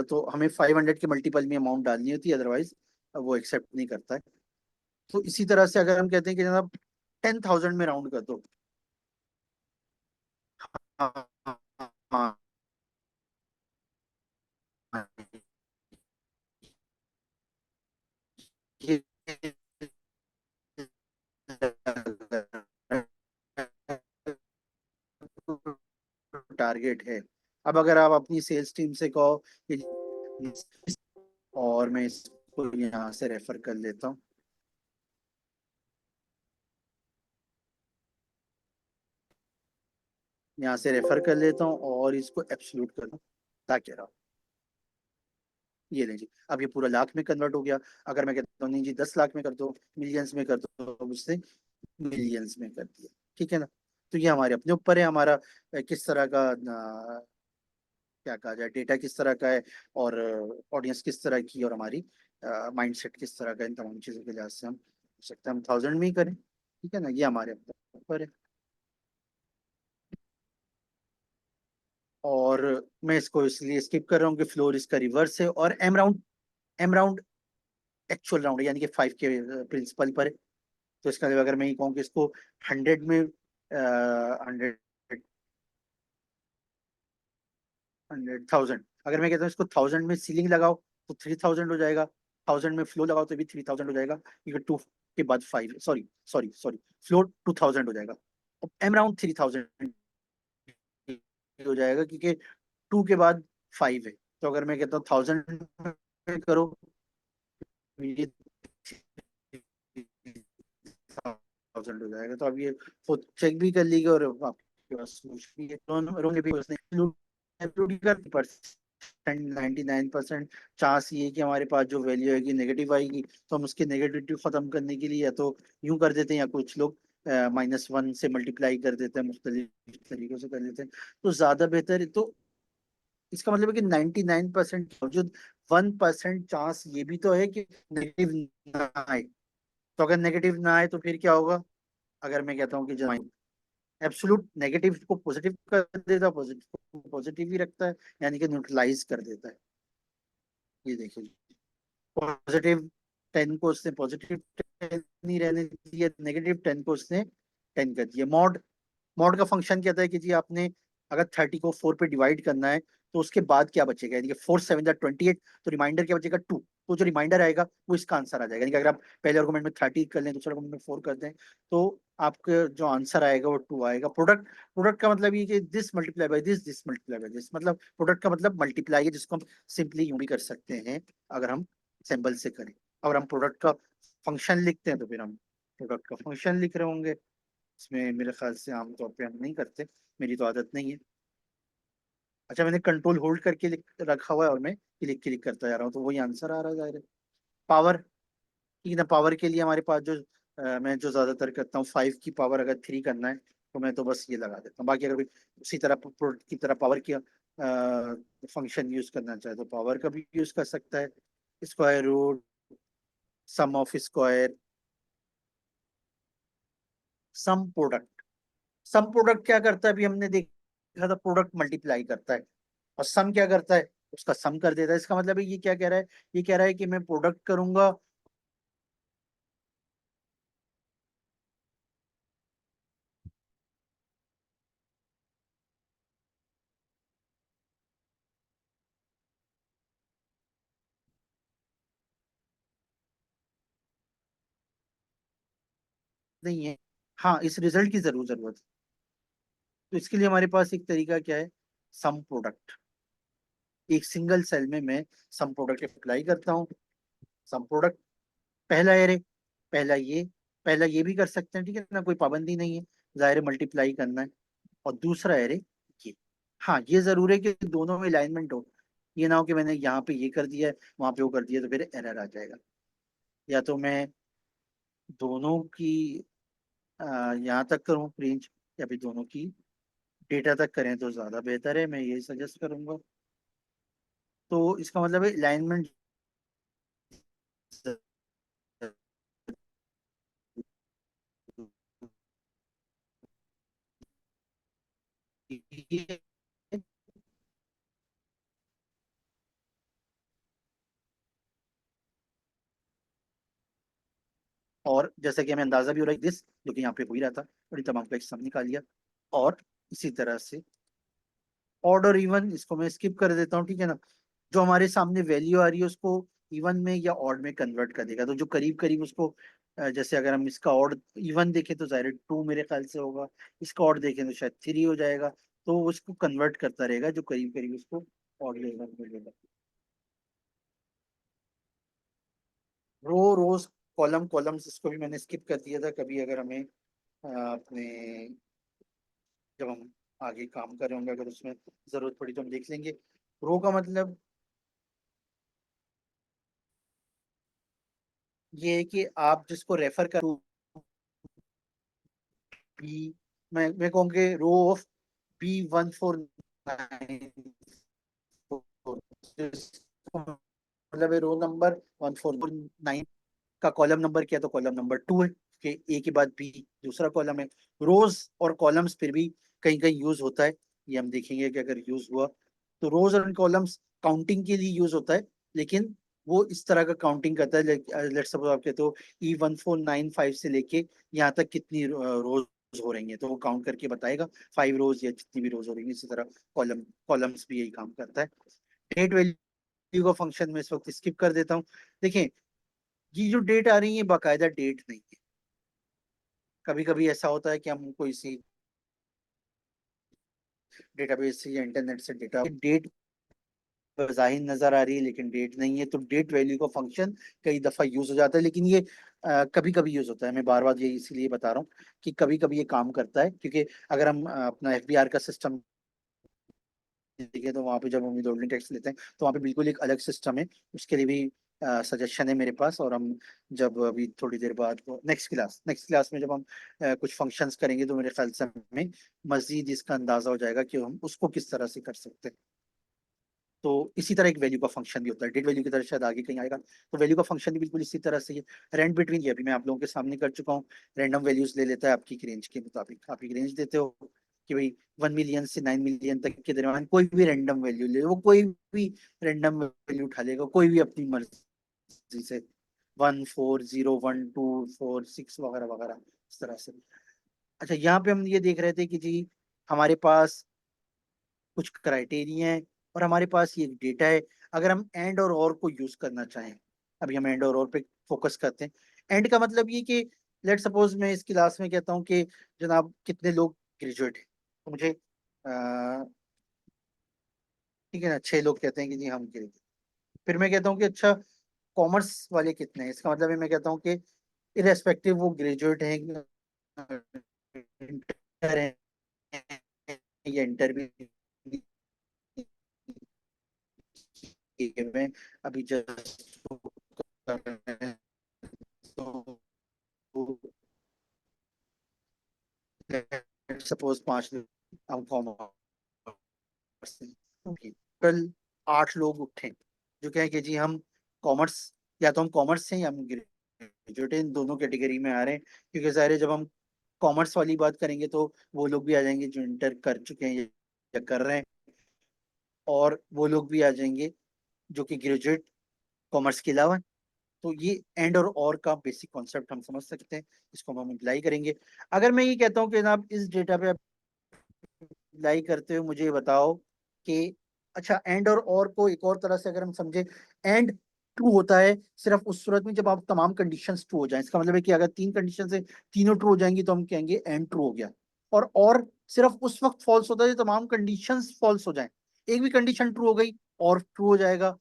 तो हमें 500 के मल्टीपल में अमाउंट डालनी होती है, अदरवाइज वो एक्सेप्ट नहीं करता है। तो इसी तरह से अगर हम कहते हैं कि जनाब 10,000 में राउंड कर दो, हाँ, हाँ, हाँ, ये टारगेट है। अब अगर आप अपनी सेल्स टीम से कहो कि, और मैं इसको यहाँ से रेफर कर लेता हूँ, यहाँ से रेफर कर लेता हूँ और इसको एब्सोल्यूट कर दूँ, ताकि रहा, ये लें जी, अब ये पूरा लाख में कन्वर्ट हो गया। अगर मैं कहता हूँ नहीं जी 10 लाख में कर दो, मिलियंस में कर दो, तो मुझसे मिलियंस में कर दिया। ठीक है ना, तो ये हमारे अपने ऊपर है, हमारा किस तरह का क्या कहा जाए, डेटा किस तरह का है, और ऑडियंस किस तरह की, और हमारी माइंड सेट किस तरह का है। इन तमाम चीज़ों के लिहाज से हम हो सकता है हम 1000 में ही करें। ठीक है ना, ये हमारे अपने ऊपर है। और मैं इसको इसलिए स्किप कर रहा हूँ कि फ्लोर इसका रिवर्स है, और एम राउंड एक्चुअल राउंड है, यानी कि 5 के प्रिंसिपल पर है। तो इसका मतलब अगर मैं ये कहूँ कि इसको 100 में 100 100 1000, अगर मैं कहता हूँ इसको 1000 में सीलिंग लगाओ तो 3000 हो जाएगा, 1000 में फ्लो लगाओ तो भी 3000 हो जाएगा, क्योंकि टू के बाद 5, सॉरी सॉरी सॉरी, फ्लो 2000 हो जाएगा, अब एम राउंड 3000 हो जाएगा, क्योंकि टू के बाद 5 है। तो अगर मैं कहता हूँ 1000 में करो, ये 1000 हो जाएगा। तो अब ये खुद चेक भी कर लीजिए, और आपके पास कुछ भी है रोंगे भी उसने include कर परसेंट, 99% चांस ये है कि हमारे पास जो वैल्यू आएगी नेगेटिव आएगी, तो हम उसके नेगेटिविटी खत्म करने के लिए या तो यूं कर देते हैं, या कुछ लोग -1 से मल्टीप्लाई कर देते हैं, मुख्तलिफ तरीकों से कर देते हैं, तो ज्यादा बेहतर है। तो इसका मतलब है कि 99% मौजूद, 1% चांस ये भी तो है कि नेगेटिव ना आए। तो अगर नेगेटिव ना आए तो फिर क्या होगा, अगर मैं कहता हूँ कि जो एब्सोल्यूट नेगेटिव को पॉजिटिव कर देता है, पॉजिटिव को पॉजिटिव ही रखता है, यानी कि न्यूट्रलाइज कर देता है। ये देखिए, पॉजिटिव 10 को उसने पॉजिटिव 10 नहीं रहने दिया, -10 को उसने 10 कर दिया। मॉड, मॉड का फंक्शन कहता है कि जी आपने अगर 30 को 4 पे डिवाइड करना है, तो उसके बाद क्या बचेगा, यानी कि 4 7 28, तो रिमाइंडर क्या बचेगा 2, तो जो रिमाइंडर आएगा वो इसका आंसर आ जाएगा। यानी कि अगर आप पहले आर्गुमेंट में 30 कर लें, दूसरे आर्गुमेंट में 4 कर दें, तो आपका जो आंसर आएगा वो 2 आएगा। प्रोडक्ट, प्रोडक्ट का मतलब ये कि this multiply by this multiply by this, मतलब प्रोडक्ट का मतलब मल्टीप्लाई है, जिसको हम सिंपली यूं भी कर सकते हैं अगर हम सिंबल से करें। और हम प्रोडक्ट का फंक्शन लिखते हैं तो फिर हम प्रोडक्ट का फंक्शन लिख रहे होंगे। इसमें मेरे ख्याल से आमतौर पे हम नहीं करते, मेरी तो आदत नहीं है। अच्छा, मैंने कंट्रोल होल्ड करके रखा हुआ है, और मैं क्लिक क्लिक करता जा रहा हूँ, तो वही आंसर आ रहा है जाहिर है। पावर, ठीक है ना, पावर के लिए हमारे पास जो मैं जो ज्यादातर करता हूँ, 5 की पावर अगर 3 करना है, तो मैं तो बस ये लगा देता हूँ। बाकी अगर कोई उसी तरह प्रोडक्ट की तरह पावर की फंक्शन यूज करना चाहे, तो पावर का भी यूज कर सकता है। Square root, sum of square, sum product. Sum product क्या करता है, अभी हमने देखा था, प्रोडक्ट मल्टीप्लाई करता है, और सम क्या करता है, उसका सम कर देता है। इसका मतलब है ये क्या कह रहा है, ये कह रहा है कि मैं प्रोडक्ट करूंगा, नहीं है। हाँ, इस रिजल्ट की जरूर जरूरत है। तो इसके लिए हमारे पास एक तरीका क्या है, सम प्रोडक्ट। एक सिंगल सेल में मैं सम प्रोडक्ट अप्लाई करता हूँ। सम प्रोडक्ट, पहला एरे, पहला ये, पहला ये भी कर सकते हैं, ठीक है ना, कोई पाबंदी नहीं है, जाहिर मल्टीप्लाई करना है। और दूसरा एरे ये। हाँ, ये जरूर है कि दोनों में अलाइनमेंट हो, ये ना हो कि मैंने यहाँ पे ये कर दिया है, वहां पे वो कर दिया, तो फिर एरर आ जाएगा। या तो मैं दोनों की यहाँ तक करूँ रेंज, या फिर दोनों की डेटा तक करें तो ज्यादा बेहतर है, मैं यही सजेस्ट करूंगा। तो इसका मतलब है अलाइनमेंट और जैसा कि हमें अंदाजा भी हो रहा है दिस, जो कि यहाँ पे हो ही रहा था, बड़ी तमाम का एक सम निकाल लिया। और इसी तरह से ऑड और इवन, इसको मैं स्किप कर देता हूँ, ठीक है ना। जो हमारे सामने वैल्यू आ रही है उसको इवन में या ऑड में कन्वर्ट कर देगा, तो जो करीब करीब उसको जैसे अगर हम इसका ऑड इवन देखें तो जाहिर 2 मेरे ख्याल से होगा, इसका ऑड देखें तो शायद 3 हो जाएगा। तो वो उसको कन्वर्ट करता रहेगा, जो करीब करीब उसको ऑड या इवन मिलेगा। रो रोज, कॉलम कॉलम्स, इसको भी मैंने स्किप कर दिया था। कभी अगर हमें अपने, जब हम आगे काम कर रहे होंगे, अगर उसमें जरूरत पड़ी तो हम देख लेंगे। रो का मतलब ये है कि आप जिसको रेफर कर बी, मैं कहूँगी रो ऑफ B149, मतलब है रो नंबर 149 का कॉलम नंबर क्या है, तो कॉलम नंबर 2 है, कि ए के बाद बी दूसरा कॉलम है। रोज और कॉलम्स फिर भी कहीं कहीं यूज होता है, ये हम देखेंगे कि अगर यूज हुआ, तो रोज और कॉलम्स काउंटिंग के लिए यूज होता है, लेकिन वो इस तरह का काउंटिंग करता है। लेट्स सपोज आप कहते हो E1495 से लेके यहाँ तक कितनी रोज हो रही हैं, तो वो काउंट करके बताएगा 5 रोज या जितनी भी रोज हो रही है। इसी तरह कॉलम्स भी यही काम करता है। डेट वैल्यू का फंक्शन में इस वक्त स्किप कर देता हूँ। देखिए, ये जो डेट आ रही है बाकायदा डेट नहीं है। कभी कभी ऐसा होता है कि हम कोई सी डेटाबेस से या इंटरनेट से डेटा डेट जाहिर नजर आ रही है लेकिन डेट नहीं है, तो डेट वैल्यू का फंक्शन कई दफा यूज हो जाता है। लेकिन ये कभी कभी यूज होता है। मैं बार बार ये इसीलिए बता रहा हूँ कि कभी कभी ये काम करता है, क्योंकि अगर हम अपना एफबीआर का सिस्टम देखें तो वहाँ पे जब हम विदहोल्डिंग टैक्स लेते हैं तो वहाँ पे बिल्कुल एक अलग सिस्टम है। उसके लिए भी सजेशन है मेरे पास। और हम जब अभी थोड़ी देर बाद नेक्स्ट क्लास में जब हम कुछ फंक्शंस करेंगे तो मेरे ख्याल से हमें मजीद इसका अंदाजा हो जाएगा कि हम उसको किस तरह से कर सकते हैं। तो इसी तरह एक वैल्यू का फंक्शन भी होता है, डेट वैल्यू की तरह शायद आगे कहीं आएगा। तो वैल्यू का फंक्शन भी बिल्कुल इसी तरह से ही है। रेंट बिटवीन, ये अभी मैं आप लोगों के सामने कर चुका हूँ। रैंडम वैल्यूज ले लेता है आपकी रेंज के मुताबिक। आप एक रेंज देते हो कि भाई 1 मिलियन से 9 मिलियन तक के दरमियान कोई भी रैंडम वैल्यू ले, वो कोई भी रैंडम वैल्यू उठा लेगा, कोई भी अपनी मर्जी से, 1 4 0 1 2 4 6 वगैरह वगैरह, इस तरह से। अच्छा, यहाँ पे हम ये देख रहे थे कि जी हमारे पास कुछ क्राइटेरिया है और हमारे पास ये डेटा है। अगर हम एंड और को यूज करना चाहें, अभी हम एंड और पे फोकस करते हैं। एंड का मतलब ये कि लेट सपोज मैं इस क्लास में कहता हूँ कि जनाब कितने लोग ग्रेजुएट हैं, तो मुझे ठीक है ना, 6 लोग कहते हैं कि जी हम ग्रेजुएट। फिर मैं कहता हूँ कि अच्छा कॉमर्स वाले कितने हैं, इसका मतलब है मैं कहता हूँ कि इरेस्पेक्टिव वो ग्रेजुएट हैं, इंटर हैं या इंटर भी में अभी जस्ट सपोज 5 लोग हम कॉमर्स से, कल 8 लोग उठे जो कहें कि जी हम कॉमर्स, या तो हम कॉमर्स से या हम ग्रेजुएट, इन दोनों कैटेगरी में आ रहे हैं। क्योंकि ज़ाहिर है जब हम कॉमर्स वाली बात करेंगे तो वो लोग भी आ जाएंगे जो इंटर कर चुके हैं या कर रहे हैं, और वो लोग भी आ जाएंगे जो कि ग्रेजुएट कॉमर्स के अलावा। तो ये एंड और का बेसिक कॉन्सेप्ट हम समझ सकते हैं। इसको हम अप्लाई करेंगे। अगर मैं ये कहता हूँ कि जनाब इस डेटा पे अप्लाई करते हुए मुझे ये बताओ कि अच्छा एंड और को एक और तरह से अगर हम समझे, एंड ट्रू होता है सिर्फ उस सूरत में जब आप तमाम कंडीशंस ट्रू हो जाएं। इसका मतलब है कि अगर 3 कंडीशन से तीनों ट्रू हो जाएंगी तो हम कहेंगे एंड ट्रू हो गया। और सिर्फ उस वक्त फॉल्स होता है जब तमाम कंडीशंस फॉल्स हो जाएं। एक भी कंडीशन ट्रू हो गई और ट्रू हो जाएगा,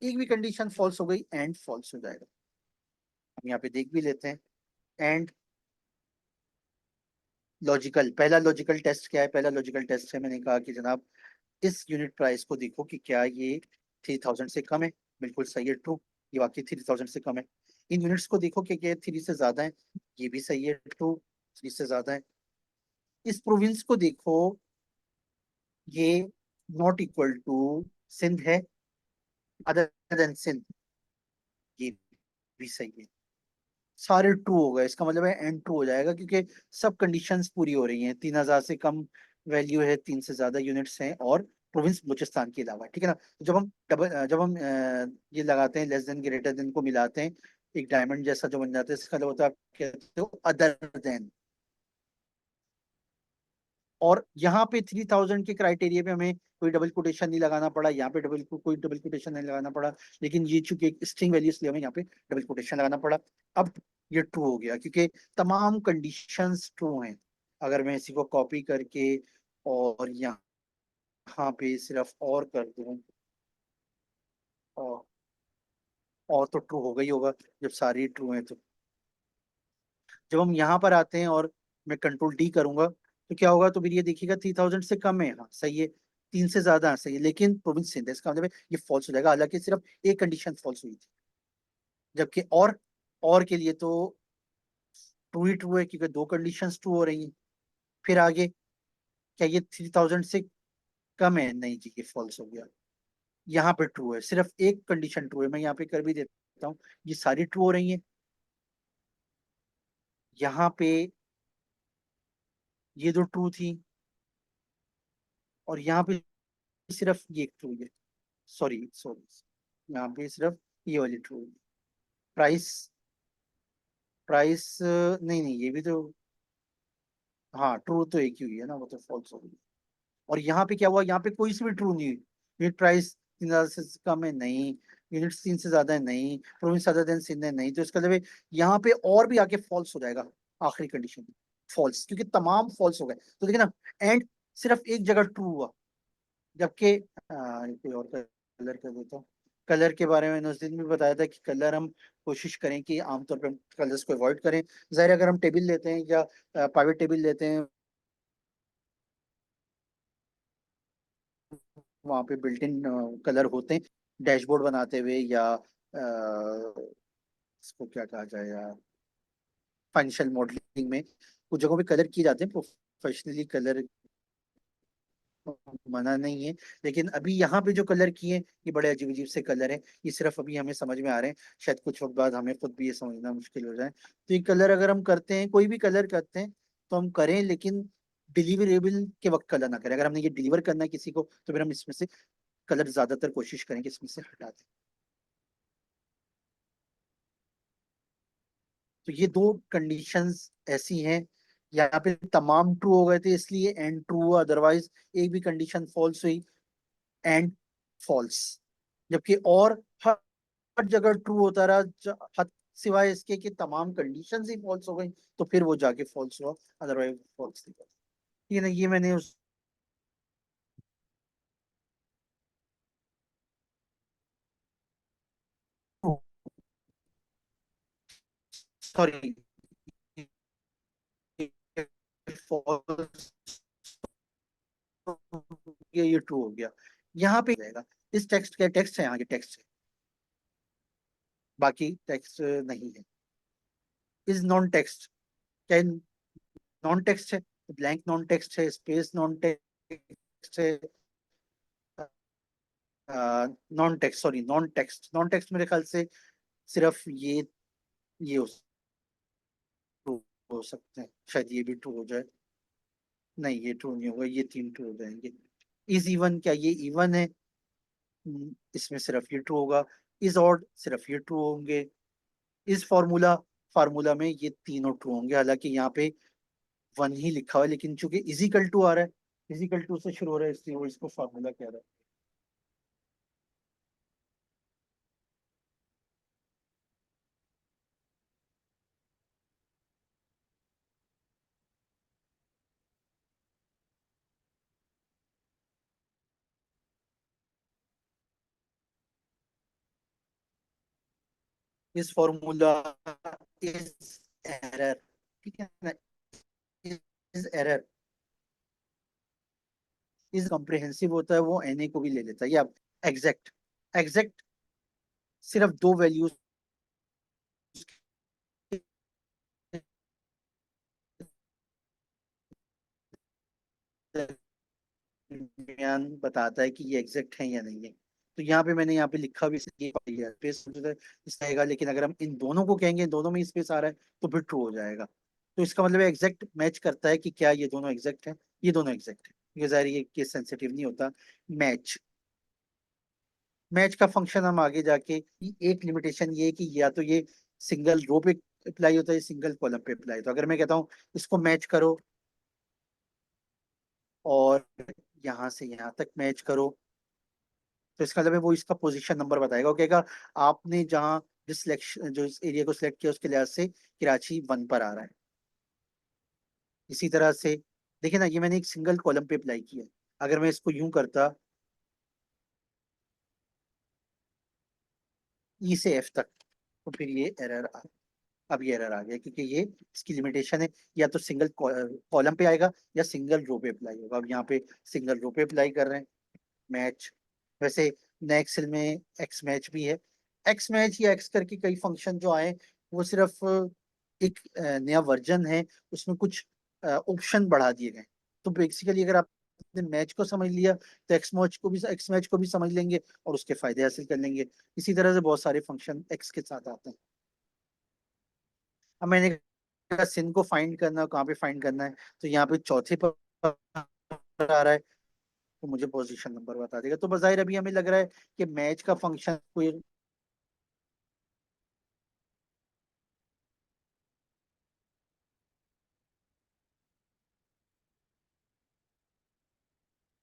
एक भी कंडीशन फॉल्स हो गई एंड फॉल्स हो जाएगा। हम यहाँ पे देख भी लेते हैं। एंड लॉजिकल, पहला लॉजिकल टेस्ट क्या है? पहला लॉजिकल टेस्ट है, मैंने कहा कि जनाब इस यूनिट प्राइस को देखो कि क्या ये 3000 से कम है। बिल्कुल सही है, ट्रू। ये वाकई 3000 से कम है। इन यूनिट्स को देखो कि क्या 3 से ज्यादा है। ये भी सही है, ट्रू। 3 से ज्यादा है। इस प्रोविंस को देखो, ये नॉट इक्वल टू सिंध है, अदर देन सिंध। ये भी सही है। सारे ट्रू हो गए, इसका मतलब है एंड ट्रू हो जाएगा क्योंकि सब कंडीशंस पूरी हो रही हैं। 3000 से कम वैल्यू है, 3 से ज्यादा यूनिट्स हैं, और प्रोविंस बलूचिस्तान के अलावा, ठीक है ना। तो जब हम ये लगाते हैं लेस देन ग्रेटर देन को मिलाते हैं, एक डायमंड जैसा जो बन जाता है, इसका मतलब होता है आप कहते हो अदर देन। और यहाँ पे 3000 के क्राइटेरिया पे हमें कोई डबल कोटेशन नहीं लगाना पड़ा, यहाँ पे कोई डबल कोटेशन नहीं लगाना पड़ा। लेकिन ये चूंकि एक स्ट्रिंग वैल्यू, इसलिए हमें यहाँ पे डबल कोटेशन लगाना पड़ा। अब ये ट्रू हो गया क्योंकि तमाम कंडीशंस ट्रू हैं। अगर मैं इसी को कॉपी करके और यहाँ पे सिर्फ और कर दूं, और और तो ट्रू होगा ही होगा जब सारी ट्रू हैं। तो जब हम यहाँ पर आते हैं और मैं कंट्रोल डी करूंगा तो क्या होगा? तो फिर ये देखिएगा 3000 से कम है, हाँ सही है। 3 से ज्यादा है, सही है, लेकिन प्रोविंस सिंध है, इसका मतलब है ये फॉल्स हो जाएगा। हालांकि सिर्फ एक कंडीशन फॉल्स हुई थी, जबकि और के लिए तो ट्रू ही ट्रू है क्योंकि 2 कंडीशंस ट्रू हो रही हैं। फिर आगे, क्या ये 3000 से कम है? नहीं जी, ये फॉल्स हो गया। यहाँ पे ट्रू है, सिर्फ एक कंडीशन ट्रू है। मैं यहाँ पे कर भी देता हूँ, ये सारी ट्रू हो रही है। यहाँ पे ये दो ट्रू थी, और यहाँ पे सिर्फ ये एक ट्रू है। सॉरी सॉरी, यहाँ पे सिर्फ ये वाली ट्रू है। प्राइस प्राइस नहीं नहीं, ये भी तो हाँ ट्रू तो एक ही हुई है ना, वो तो फॉल्स हो गई। और यहाँ पे क्या हुआ, यहाँ पे कोई सी भी ट्रू नहीं हुई। यूनिट प्राइस 3,000 से कम है नहीं, यूनिट 3 से ज्यादा है नहीं, प्रोविंस ज्यादा देन सिंध है नहीं, तो इसका मतलब है यहाँ पे और भी आगे फॉल्स हो जाएगा। आखिरी कंडीशन फॉल्स, क्योंकि तमाम फॉल्स हो गए। तो देखिए ना, एंड सिर्फ एक जगह ट्रू हुआ। जबकि कोई और कलर कर देता हूँ। कलर के बारे में उस दिन भी बताया था कि कलर हम कोशिश करें कि आमतौर पर कलर्स को अवॉइड करें। जाहिर है, अगर हम टेबल लेते हैं या प्राइवेट टेबल लेते हैं, वहाँ पे बिल्ट इन कलर होते हैं। डैशबोर्ड बनाते हुए या इसको क्या कहा जाए यार, फाइनेंशियल मॉडलिंग में कुछ जगहों पे कलर किए जाते हैं। प्रोफेशनली कलर मना नहीं है, लेकिन अभी यहाँ पे जो कलर किए हैं, ये बड़े अजीब अजीब से कलर हैं। ये सिर्फ अभी हमें समझ में आ रहे हैं, शायद कुछ वक्त बाद हमें खुद भी ये समझना मुश्किल हो जाए। तो ये कलर अगर हम करते हैं, कोई भी कलर करते हैं, तो हम करें, लेकिन डिलीवरेबल के वक्त कलर ना करें। अगर हमने ये डिलीवर करना है किसी को, तो फिर हम इसमें से कलर ज्यादातर कोशिश करें कि इसमें से हटा दें। तो ये दो कंडीशंस ऐसी हैं। यहाँ पे तमाम ट्रू हो गए थे इसलिए एंड ट्रू हुआ, अदरवाइज एक भी कंडीशन फॉल्स हुई, एंड फॉल्स। जबकि और हर हर जगह ट्रू होता रहा, हद सिवाय इसके कि तमाम कंडीशंस ही फॉल्स हो गई, तो फिर वो जाके फॉल्स हुआ, अदरवाइज फॉल्स नहीं हुआ। ये नहीं, ये मैंने उस, सॉरी, फॉल्स, ये ट्रू हो गया। यहाँ पे जाएगा, इस टेक्स्ट का टेक्स्ट है, यहाँ के टेक्स्ट है, बाकी टेक्स्ट नहीं है। इज नॉन टेक्स्ट, क्या नॉन टेक्स्ट है? ब्लैंक नॉन टेक्स्ट है, स्पेस नॉन टेक्स्ट है, non text, sorry non text, non text मेरे ख्याल से सिर्फ ये ट्रू हो सकते हैं, शायद ये भी ट्रू हो जाए। नहीं, ये ट्रू नहीं होगा, ये तीन ट्रू हो जाएंगे। इज इवन, क्या ये इवन है? इसमें सिर्फ ये ट्रू होगा। इज ऑड, सिर्फ ये ट्रू होंगे। इज फॉर्मूला, फार्मूला में ये तीनों ट्रू होंगे, हालांकि यहाँ पे वन ही लिखा हुआ है, लेकिन चूंकि इजिकल टू आ रहा है, इजिकल टू से शुरू हो रहा है, इसलिए वो इसको फार्मूला कह रहा है। इस फॉर्मूला इज एरर, ठीक है ना? इज एरर, इज कॉम्प्रिहेंसिव होता है, वो एनए को भी ले लेता है। या एग्जैक्ट, एग्जैक्ट सिर्फ दो वैल्यूज दरमियान बताता है कि ये एग्जैक्ट है या नहीं है। तो यहाँ पे मैंने यहाँ पे लिखा भी स्पेस इस रहेगा, लेकिन अगर हम इन दोनों को कहेंगे, इन दोनों में स्पेस आ रहा है, तो फिर ट्रू हो जाएगा। तो इसका मतलब एग्जैक्ट मैच करता है कि क्या ये दोनों एग्जैक्ट है, ये दोनों एग्जैक्ट है। ये जाहिर है, ये केस सेंसिटिव नहीं होता। मैच, मैच का फंक्शन हम आगे जाके, एक लिमिटेशन ये है कि या तो ये सिंगल रो पे अप्लाई होता है, सिंगल कॉलम पे अप्लाई। तो अगर मैं कहता हूँ इसको मैच करो और यहाँ से यहाँ तक मैच करो, तो इसका मतलब है वो इसका पोजीशन नंबर बताएगा। वो कहेगा आपने जहाँ जिस सिलेक्शन, जो इस एरिया को सिलेक्ट किया, उसके लिहाज से कराची वन पर आ रहा है। इसी तरह से देखिए ना, ये मैंने एक सिंगल कॉलम पे अप्लाई किया है। अगर मैं इसको यूं करता, ई से एफ तक, तो फिर ये एरर आ, अब ये एरर आ गया, क्योंकि ये इसकी लिमिटेशन है, या तो सिंगल कॉलम पे आएगा या सिंगल रो पे अप्लाई होगा। अब यहाँ पे सिंगल रो पे अप्लाई कर रहे हैं, मैच। वैसे नए एक्सेल में एक्स मैच भी है। एक्स मैच या एक्स करके कई फंक्शन जो आए, वो सिर्फ एक नया वर्जन है, उसमें कुछ ऑप्शन बढ़ा दिए गए। तो बेसिकली अगर आपने मैच को समझ लिया, तो एक्स मैच को भी समझ लेंगे और उसके फायदे हासिल कर लेंगे। इसी तरह से बहुत सारे फंक्शन एक्स के साथ आते हैं। अब मैंने कहा सिन को फाइंड करना, कहाँ पे फाइंड करना है, तो यहाँ पे चौथे पर आ रहा है, तो मुझे पोजीशन नंबर बता देगा। तो बजाय अभी हमें लग रहा है कि मैच का फंक्शन कोई,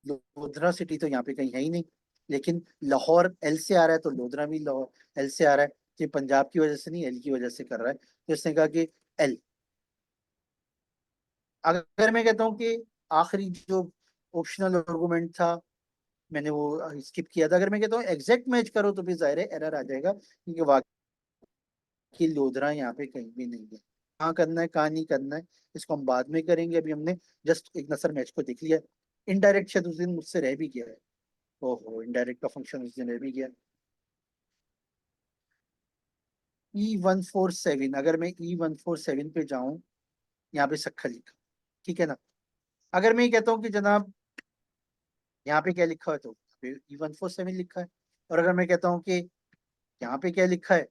लोधरा सिटी तो यहाँ पे कहीं है ही नहीं, लेकिन लाहौर एल से आ रहा है तो लोधरा भी लाहौर एल से आ रहा है। ये पंजाब की वजह से नहीं, एल की वजह से कर रहा है, तो इसने कहा कि एल। अगर मैं कहता हूँ कि आखिरी जो ऑप्शनल आर्गुमेंट था मैंने वो स्किप किया था, अगर मैं कहता हूँ एग्जैक्ट मैच करो तो भी जाहिर है एरर आ जाएगा, क्योंकि वाकई लोधरा यहाँ पे कहीं भी नहीं है। कहाँ करना है कहाँ नहीं करना है इसको हम बाद में करेंगे, अभी हमने जस्ट एक नजर मैच को देख लिया। इनडायरेक्ट शायद उस दिन मुझसे रह भी गया है। ओहो, इनडायरेक्ट का फंक्शन उस दिन रह भी गया। E147, अगर मैं E147 पे जाऊं, यहाँ पे सखा लिखा, ठीक है ना। अगर मैं ये कहता हूँ कि जनाब यहाँ पे क्या लिखा है तो E147 लिखा है, और अगर मैं कहता हूँ कि यहाँ पे क्या लिखा है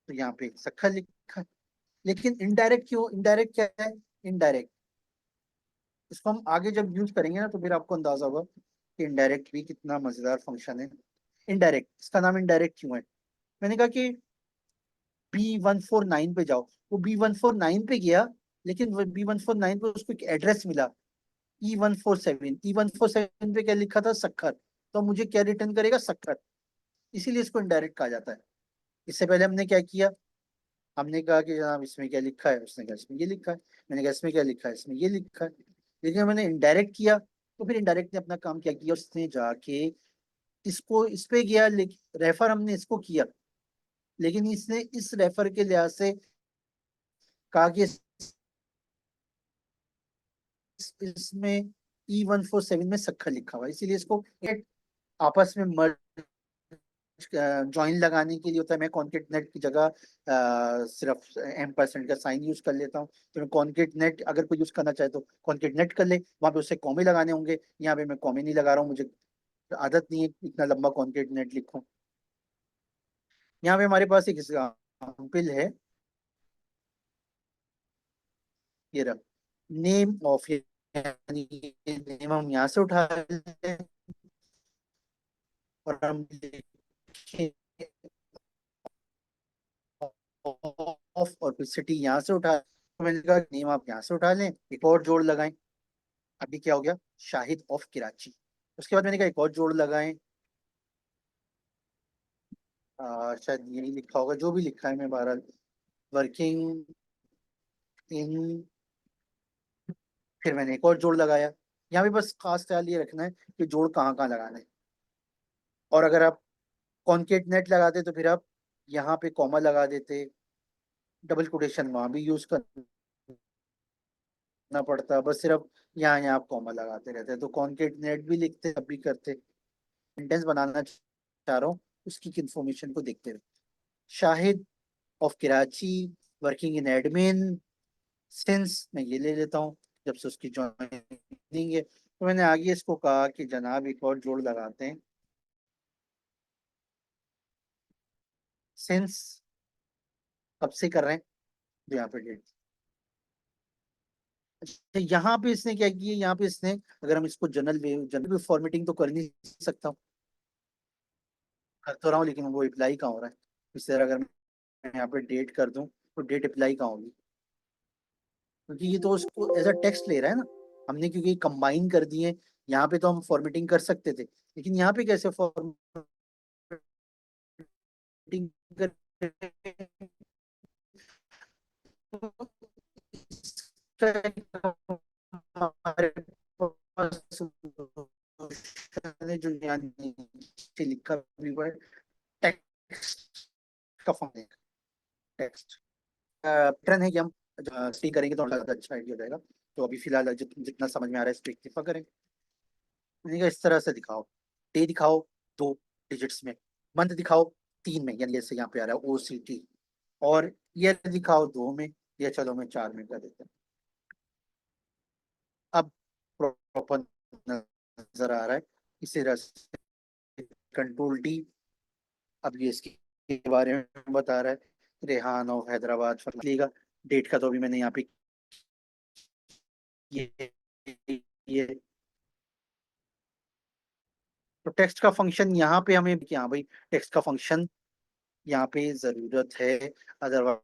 तो यहाँ पे सखा लिखा है। लेकिन इनडायरेक्ट क्यों, इनडायरेक्ट क्या है, इनडायरेक्ट इसको हम आगे जब यूज करेंगे ना तो फिर आपको अंदाजा होगा कि इनडायरेक्ट भी कितना मजेदार फंक्शन है। इनडायरेक्ट, इसका नाम इनडायरेक्ट क्यों है। मैंने कहा कि B149 पे जाओ, वो B149 पे गया, लेकिन B149 पे उसको एक एड्रेस मिला, E147 पे क्या लिखा था, सक्खर। तो मुझे क्या रिटर्न करेगा, सक्खर। इसीलिए इसको इनडायरेक्ट कहा जाता है। इससे पहले हमने क्या किया, हमने कहा कि जनाब इसमें क्या लिखा है, उसने कहा इसमें ये लिखा है, मैंने कहा इसमें क्या लिखा है, इसमें ये लिखा है। लेकिन मैंने इनडायरेक्ट किया तो फिर इनडायरेक्ट ने अपना काम क्या किया, उसने जाके इसको इस पे गया, रेफर हमने इसको किया, लेकिन इसने इस रेफर के लिहाज से कहा कि इसमें E147 में सखा लिखा हुआ है, इसीलिए इसको आपस में मर्ज ज्वाइन लगाने के लिए होता है। मैं कॉन्केट नेट की जगह सिर्फ M% का साइन यूज कर लेता हूँ, तो मैं कॉन्केट नेट अगर कोई यूज करना चाहे तो कॉन्केट नेट कर ले, वहां पे उससे कॉमे लगाने होंगे। यहाँ पे मैं कॉमे नहीं लगा रहा हूँ, मुझे आदत नहीं है इतना लंबा कॉन्केट नेट लिखूं। यहाँ पे हमारे पास एक एग्जाम्पल है, ये रहा, नेम ऑफ, यानी नेम हम यहाँ से उठा लें और हम लिखें ऑफ, और फिर सिटी यहाँ से उठा, तो मैंने कहा नेम आप यहाँ से उठा लें, एक और जोड़ लगाएं। अभी क्या हो गया, शाहिद ऑफ कराची। उसके बाद मैंने कहा एक और जोड़ लगाएं, शायद यही लिखा होगा जो भी लिखा है, मैं बहरहाल वर्किंग इन, फिर मैंने एक और जोड़ लगाया। यहाँ पे बस खास ख्याल ये रखना है कि जोड़ कहाँ कहाँ लगाना है। और अगर आप कॉन्केट नेट लगाते तो फिर आप यहाँ पे कॉमा लगा देते, डबल कोटेशन वहां भी यूज करना पड़ता, बस सिर्फ यहाँ यहाँ आप कॉमा लगाते रहते, तो कॉन्केट नेट भी लिखते अब भी करते। सेंटेंस बनाना चाह रहा हूँ, उसकी इंफॉर्मेशन को देखते रहे। Shahid of Karachi, working in admin since, मैं ये ले लेता हूँ जब से उसकी ज्वाइनिंग है। तो मैंने आगे इसको कहा कि जनाब एक और जोड़ लगाते हैं, सिंस कब से कर रहे हैं, तो यहाँ पे डेट। अच्छा, यहाँ पे इसने क्या किया, यहाँ पे इसने, अगर हम इसको जनरल फॉर्मेटिंग तो कर नहीं सकता हूँ, कर तो रहा हूँ लेकिन वो अप्लाई कहाँ हो रहा है। इस तरह अगर मैं यहाँ पे डेट कर दूं तो डेट अप्लाई कहाँ होगी, क्योंकि ये तो उसको एज अ टेक्स्ट ले रहा है ना। हमने क्योंकि कंबाइन कर दिए, यहाँ पे तो हम फॉर्मेटिंग कर सकते थे, लेकिन यहाँ पे कैसे फॉर्मेटिंग कर, हमारे पास जो यहाँ नीचे लिखा भी हुआ है, टेक्स्ट का फॉर्म है, टेक्स्ट पैटर्न है कि हम स्पीक करेंगे तो ज्यादा अच्छा आइडिया हो जाएगा। तो अभी फिलहाल जितना समझ में आ रहा है इस पे इक्तिफा करें। मैंने कहा इस तरह से दिखाओ, डे दिखाओ 2 डिजिट्स में, मंथ दिखाओ 3 में, यानी जैसे यहाँ पे आ रहा है OCT, और ईयर दिखाओ 2 में, या चलो मैं 4 में कर देता हूँ। अब प्रॉपर नजर आ रहा है, इसी तरह से कंट्रोल D, अब ये इसके बारे में बता रहा है, रेहान ऑफ हैदराबाद फलेगा। डेट का तो अभी मैंने यहाँ पे ये तो टेक्स्ट का फंक्शन यहाँ पे हमें, कि हाँ भाई टेक्स्ट का फंक्शन यहाँ पे जरूरत है, अदरवाइज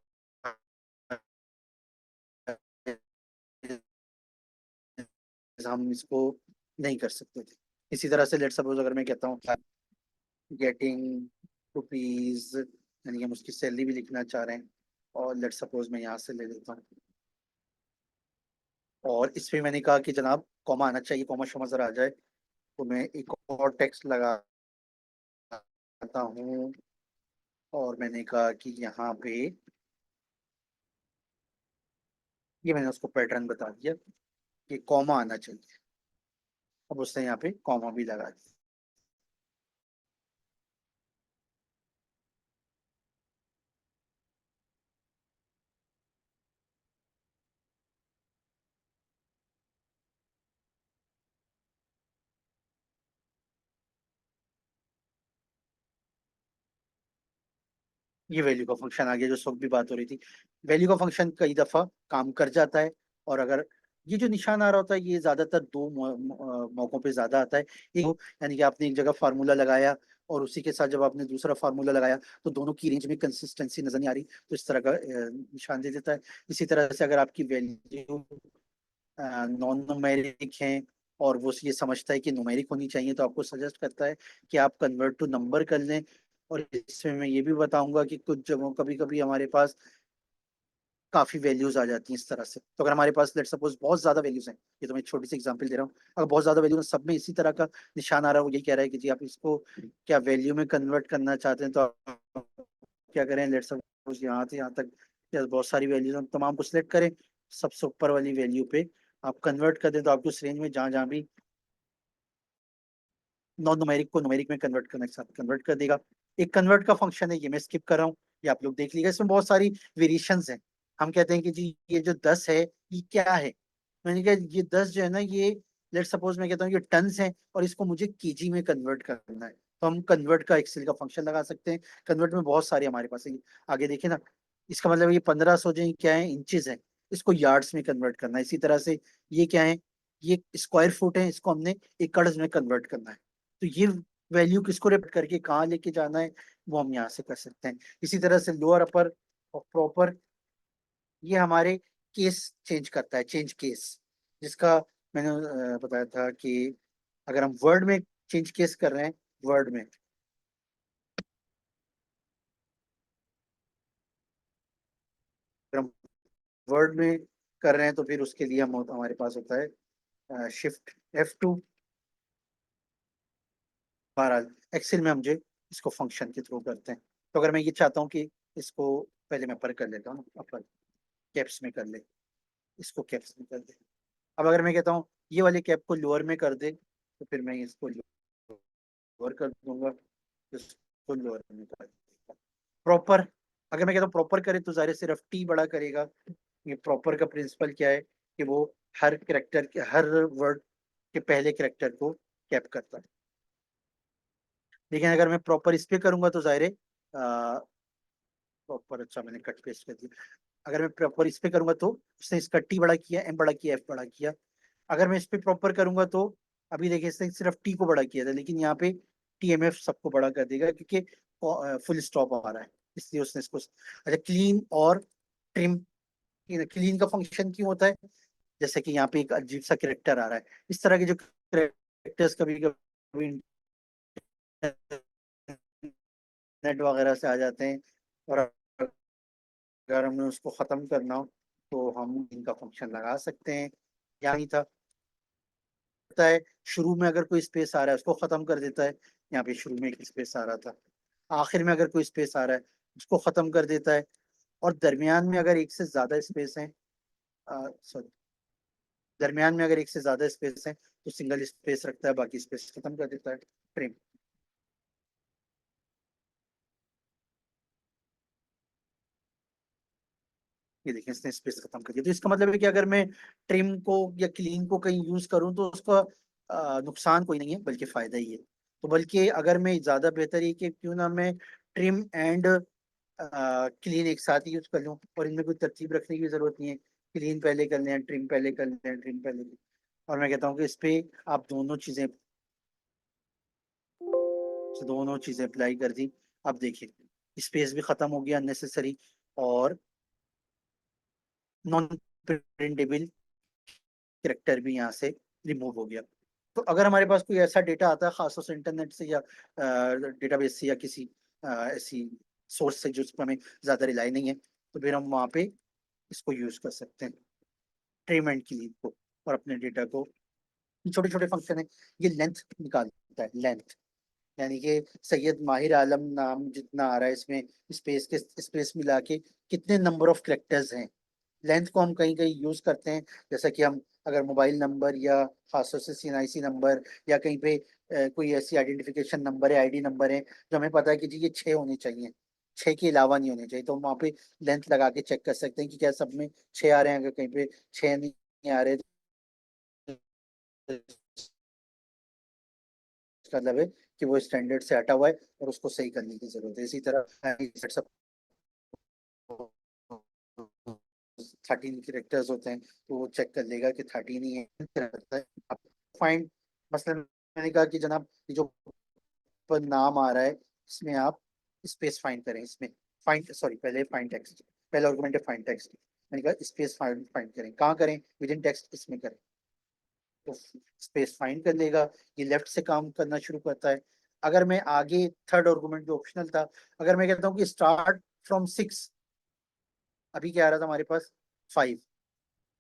हम इसको नहीं कर सकते थे। इसी तरह से लेट सपोज अगर मैं कहता हूँ गेटिंग रुपीज, यानी हम उसकी सैलरी भी लिखना चाह रहे हैं, और लेट सपोज मैं यहाँ से ले लेता हूँ, और इस पे मैंने कहा कि जनाब कॉमा आना चाहिए, कॉमा शोमा जरा आ जाए, तो मैं एक और टेक्स्ट लगाता हूँ, और मैंने कहा कि यहाँ पे ये मैंने उसको पैटर्न बता दिया कि कॉमा आना चाहिए। अब उसने यहाँ पे कॉमा भी लगा दिया। ये वैल्यू का फंक्शन आ गया, जो सुख भी बात हो रही थी। वैल्यू का फंक्शन कई दफा काम कर जाता है, और अगर ये जो निशान आ रहा होता है ये ज्यादातर दो मौकों पे ज्यादा आता है। एक, यानी कि आपने एक जगह फार्मूला लगाया और उसी के साथ जब आपने दूसरा फार्मूला लगाया तो दोनों की रेंज में कंसिस्टेंसी नजर नहीं आ रही, तो इस तरह का निशान दे देता है। इसी तरह से अगर आपकी वैल्यू नॉन न्यूमेरिक है और वो ये समझता है कि न्यूमेरिक होनी चाहिए, तो आपको सजेस्ट करता है कि आप कन्वर्ट टू नंबर कर लें। और इसमें मैं ये भी बताऊंगा कि कुछ जगहों कभी कभी हमारे पास काफी वैल्यूज आ जाती हैं इस तरह से। तो अगर हमारे पास लेट सपोज बहुत ज्यादा वैल्यूज हैं, ये तो मैं एक छोटी सी एग्जांपल दे रहा हूँ, अगर बहुत ज्यादा वैल्यूज सब में इसी तरह का निशान आ रहा है, वो ये कह रहा है कि जी आप इसको क्या वैल्यू में कन्वर्ट करना चाहते हैं, तो आप क्या करें, लेट सपोज यहाँ से यहाँ तक या बहुत सारी वैल्यूज हम तमाम को सिलेक्ट करें, सबसे ऊपर वाली वैल्यू पे आप कन्वर्ट कर दें, तो आपको उस रेंज में जहाँ जहाँ भी नॉन न्यूमेरिक को न्यूमेरिक में कन्वर्ट करने के साथ कन्वर्ट कर देगा। एक कन्वर्ट का फंक्शन है, ये मैं स्किप कर रहा हूँ, ये आप लोग देख लीजिएगा, इसमें बहुत सारी वेरिएशंस हैं। हम कहते हैं कि जी ये जो 10 है ये क्या है, मैंने कहा ये 10 जो है ना, ये लेट सपोज मैं कहता हूँ ये टन्स है और इसको मुझे केजी में कन्वर्ट करना है, तो हम कन्वर्ट का एक्सेल का फंक्शन लगा सकते हैं। कन्वर्ट में बहुत सारे हमारे पास है, आगे देखें ना, इसका मतलब ये 1500 जो क्या है इंचेस है, इसको यार्ड्स में कन्वर्ट करना है। इसी तरह से ये क्या है, ये स्क्वायर फुट है, इसको हमने एकड़ में कन्वर्ट करना है। तो ये वैल्यू किसको रेप्ट करके कहाँ लेके जाना है, वो हम यहाँ से कर सकते हैं। इसी तरह से लोअर अपर और प्रॉपर, ये हमारे केस चेंज करता है, चेंज केस, जिसका मैंने बताया था कि अगर हम वर्ड में चेंज केस कर रहे हैं, वर्ड में अगर हम वर्ड में कर रहे हैं तो फिर उसके लिए हम हमारे पास होता है शिफ्ट F2। बहरहाल एक्सेल में हम जो इसको फंक्शन के थ्रू करते हैं। तो अगर मैं ये चाहता हूँ कि इसको पहले मैं अपर कर लेता हूँ, अपर कैप्स में कर ले, इसको कैप्स में कर दे। अब अगर मैं कहता हूँ ये वाले कैप को लोअर में कर दे, तो फिर मैं इसको लोअर कर दूंगा, इसको लोअर में कर दूंगा। प्रॉपर, अगर मैं कहता हूँ प्रॉपर करे तो जाहिर है सिर्फ टी बड़ा करेगा। ये प्रॉपर का प्रिंसिपल क्या है कि वो हर करेक्टर के, हर वर्ड के पहले करेक्टर को कैप करता है। लेकिन अगर मैं प्रॉपर इस पे करूंगा तो जाहिर है प्रॉपर, अच्छा मैंने कट पेस्ट कर दिया, अगर मैं प्रॉपर इस पे करूंगा तो उसने इसका टी बड़ा किया, एम बड़ा किया, एफ बड़ा किया। अगर मैं इस पे प्रॉपर करूंगा तो अभी देखिए इसने सिर्फ टी को बड़ा किया था, लेकिन यहाँ पे टी एम एफ सबको बड़ा कर देगा क्योंकि फुल स्टॉप आ रहा है, इसलिए उसने इसको अच्छा क्लीन और ट्रिम। क्लीन का फंक्शन क्यों होता है, जैसे कि यहाँ पे एक अजीब सा करेक्टर आ रहा है, इस तरह के जो करेक्टर्स कभी कभी नेट वगैरह से आ जाते हैं, और अगर हमें उसको खत्म करना हो तो हम इनका फंक्शन लगा सकते हैं। यहाँ नहीं था, होता है शुरू में अगर कोई स्पेस आ रहा है उसको खत्म कर देता है, यहाँ पे शुरू में एक स्पेस आ रहा था, आखिर में अगर कोई स्पेस आ रहा है उसको खत्म कर देता है, और दरमियान में अगर एक से ज्यादा स्पेस है, सॉरी, दरमियान में अगर एक से ज्यादा स्पेस है तो सिंगल स्पेस रखता है, बाकी स्पेस खत्म कर देता है। फ्रेम, ये देखिए इसने स्पेस खत्म कर दिया, तो इसका मतलब है कि अगर मैं ट्रिम को या क्लीन को कहीं यूज करूं तो उसका नुकसान कोई नहीं है बल्कि फायदा ही है। तो बल्कि अगर मैं ज्यादा बेहतर है कि क्यों ना मैं ट्रिम एंड क्लीन एक साथ ही यूज कर लूं, और इनमें कोई तरतीब रखने की जरूरत नहीं है, क्लीन पहले कर लें, ट्रिम पहले कर लें, ट्रिम पहले कर लें। और मैं कहता हूँ कि इस पे आप दोनों चीजें अप्लाई कर दी। अब देखिए स्पेस भी खत्म हो गया अननेसेसरी, और नॉन प्रिंटेबल कैरेक्टर भी यहाँ से रिमूव हो गया। तो अगर हमारे पास कोई ऐसा डेटा आता है खासतौर से इंटरनेट से या डेटाबेस से या किसी ऐसी सोर्स से जो पर हमें ज्यादा रिलाई नहीं है, तो फिर हम वहाँ पे इसको यूज कर सकते हैं ट्रीटमेंट के लिए को, और अपने डेटा को, छोटे छोटे फंक्शन है, ये लेंथ निकालता है, लेंथ, यानी कि सैयद माहिर आलम नाम जितना आ रहा है इसमें, स्पेस मिला के कितने नंबर ऑफ करेक्टर्स हैं। लेंथ को हम कहीं कहीं यूज करते हैं, जैसा कि हम अगर मोबाइल नंबर या खासतौर से CNIC नंबर या कहीं पे कोई ऐसी आइडेंटिफिकेशन नंबर है, ID नंबर है, जो हमें पता है कि जी ये 6 होने चाहिए, 6 के अलावा नहीं होने चाहिए, तो हम वहाँ पे लेंथ लगा के चेक कर सकते हैं कि क्या सब में 6 आ रहे हैं। अगर कहीं पे 6 नहीं आ रहे तो इसका मतलब है कि वो स्टैंडर्ड से हटा हुआ है और उसको सही करने की जरूरत है। इसी तरह सब 13 कैरेक्टर्स होते हैं, तो वो चेक कर लेगा कि 13 ही है। फाइंड, मसलन मैंने कहा कि जनाब ये जो पर नाम आ रहा है इसमें आप स्पेस फाइंड करें, इसमें फाइंड, सॉरी, पहले फाइंड टेक्स्ट, पहला आर्गुमेंट है फाइंड टेक्स्ट, मैंने कहा स्पेस फाइंड फाइंड करें, कहाँ करें, विद इन टेक्स्ट इसमें करें, तो स्पेस फाइंड कर लेगा। ये लेफ्ट से काम करना शुरू करता है। अगर मैं आगे थर्ड आर्गुमेंट जो ऑप्शनल था, अगर मैं कहता हूँ कि स्टार्ट फ्रॉम 6, अभी क्या आ रहा था हमारे पास 5,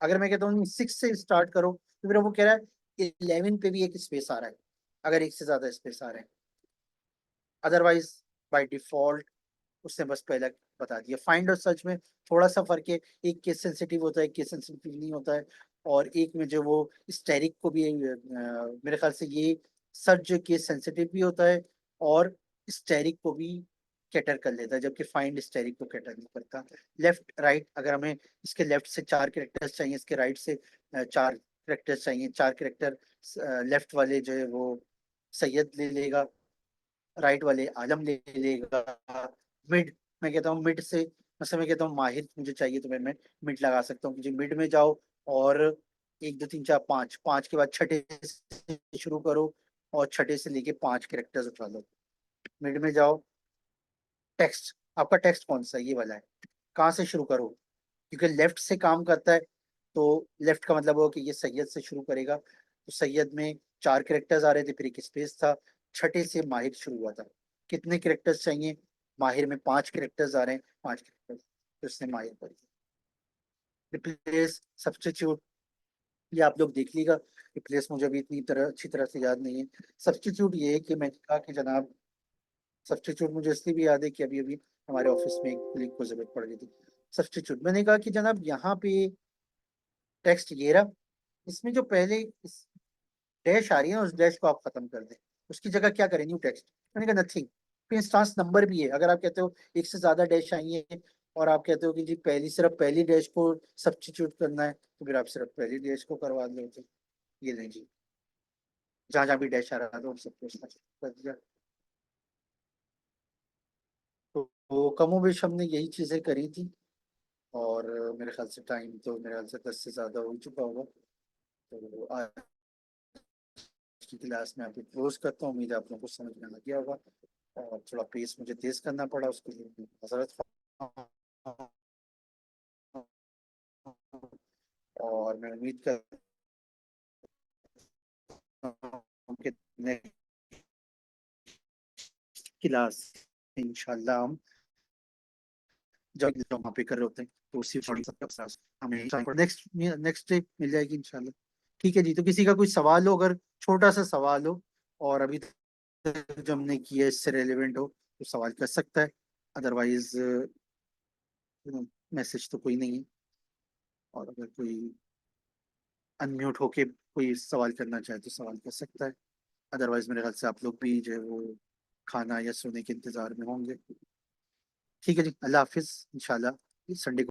अगर मैं कहता हूँ 6 से स्टार्ट करो, तो फिर वो कह रहा है 11 पे भी एक स्पेस आ रहा है, अगर एक से ज्यादा स्पेस आ रहे हैं, अदरवाइज बाय डिफॉल्ट उसने बस पहले बता दिया। फाइंड और सर्च में थोड़ा सा फर्क है, एक केस सेंसिटिव होता है, एक केस सेंसिटिव नहीं होता है, और एक में जो वो स्टैटिक को भी मेरे ख्याल से ये सर्च जो केस सेंसिटिव भी होता है और स्टैटिक को भी कैटर कर लेता है, जबकि फाइंड स्टैटिक को कैटर नहीं करता। लेफ्ट राइट, अगर हमें इसके लेफ्ट से 4 कैरेक्टर्स चाहिए, इसके राइट से 4 कैरेक्टर्स चाहिए, 4 कैरेक्टर लेफ्ट वाले जो है वो सैयद ले लेगा, राइट वाले आलम ले लेगा। मिड, मैं कहता हूँ मिड से, मतलब मैं कहता हूँ माहिर मुझे चाहिए, तो मैं मिड लगा सकता हूँ कि जी मिड में जाओ और 1 2 3 4 5, 5 के बाद छठे से शुरू करो और छठे से लेके 5 कैरेक्टर्स उठा लो। मिड में जाओ, टेक्स्ट, आपका टेक्स्ट कौन सा है, ये वाला है, कहाँ से शुरू करो, क्योंकि लेफ्ट से काम करता है, तो लेफ्ट का मतलब हो कि ये सैयद से शुरू करेगा, तो सैयद में 4 कैरेक्टर्स आ रहे थे, फिर एक स्पेस था, छठे से माहिर शुरू हुआ था, कितने कैरेक्टर्स चाहिए, माहिर में 5 कैरेक्टर्स आ रहे हैं, 5 कैरेक्टर्स, तो इसने माहिर कर दिया। रिप्लेस, सब्स्टिट्यूट, ये आप लोग देख लीजिएगा, रिप्लेस मुझे अभी इतनी तरह अच्छी तरह से याद नहीं है। सब्स्टिट्यूट ये है कि मैंने कहा कि जनाब, सब्स्टिट्यूट मुझे इसलिए भी याद है कि अभी अभी हमारे ऑफिस में एक क्लिक को जरूरत पड़ गई थी। सब्स्टिट्यूट, मैंने कहा कि जनाब यहाँ पे टेक्स्ट ये रहा, इसमें जो पहले इस डैश आ रही है ना, उस डैश को आप खत्म कर दें, उसकी जगह क्या करें, न्यू टेक्स्ट, मैंने कहा नथिंग। फिर इंस्टांस नंबर भी है, अगर आप कहते हो एक से ज्यादा डैश आई है और आप कहते हो कि जी पहली, सिर्फ पहली डैश को सब्स्टिट्यूट करना है, तो फिर आप सिर्फ पहली डैश को करवा लो, तो ये नहीं जी, जहां जहां भी डैश आ रहा था उन सबको उसने कर दिया। तो कमोबेश हमने यही चीजें करी थी, और मेरे ख्याल से टाइम तो मेरे ख्याल से 10 से ज्यादा हो चुका होगा, तो आज की क्लास में अभी क्लोज करता हूँ। उम्मीद है आप लोगों को समझ में आ गया होगा, और थोड़ा पेस मुझे तेज करना पड़ा, उसके लिए मैं माजरत ख्वाह हूं। और मैं उम्मीद करता हूँ कि नेक्स्ट क्लास इंशाल्लाह हम जब वहाँ पे कर रहे होते हैं, तो उसी हमें नेक्स्ट नेक्स्ट डे मिल जाएगी इंशाल्लाह। ठीक है जी, तो किसी का कोई सवाल हो, अगर छोटा सा सवाल हो और अभी तक जो हमने किया इससे रेलेवेंट हो, तो सवाल कर सकता है, अदरवाइज मैसेज तो कोई नहीं है, और अगर कोई अनम्यूट होके कोई सवाल करना चाहे तो सवाल कर सकता है, अदरवाइज मेरे ख्याल से आप लोग भी जो है वो खाना या सोने के इंतजार में होंगे। ठीक है जी, अल्लाह हाफिज, इंशाल्लाह संडे को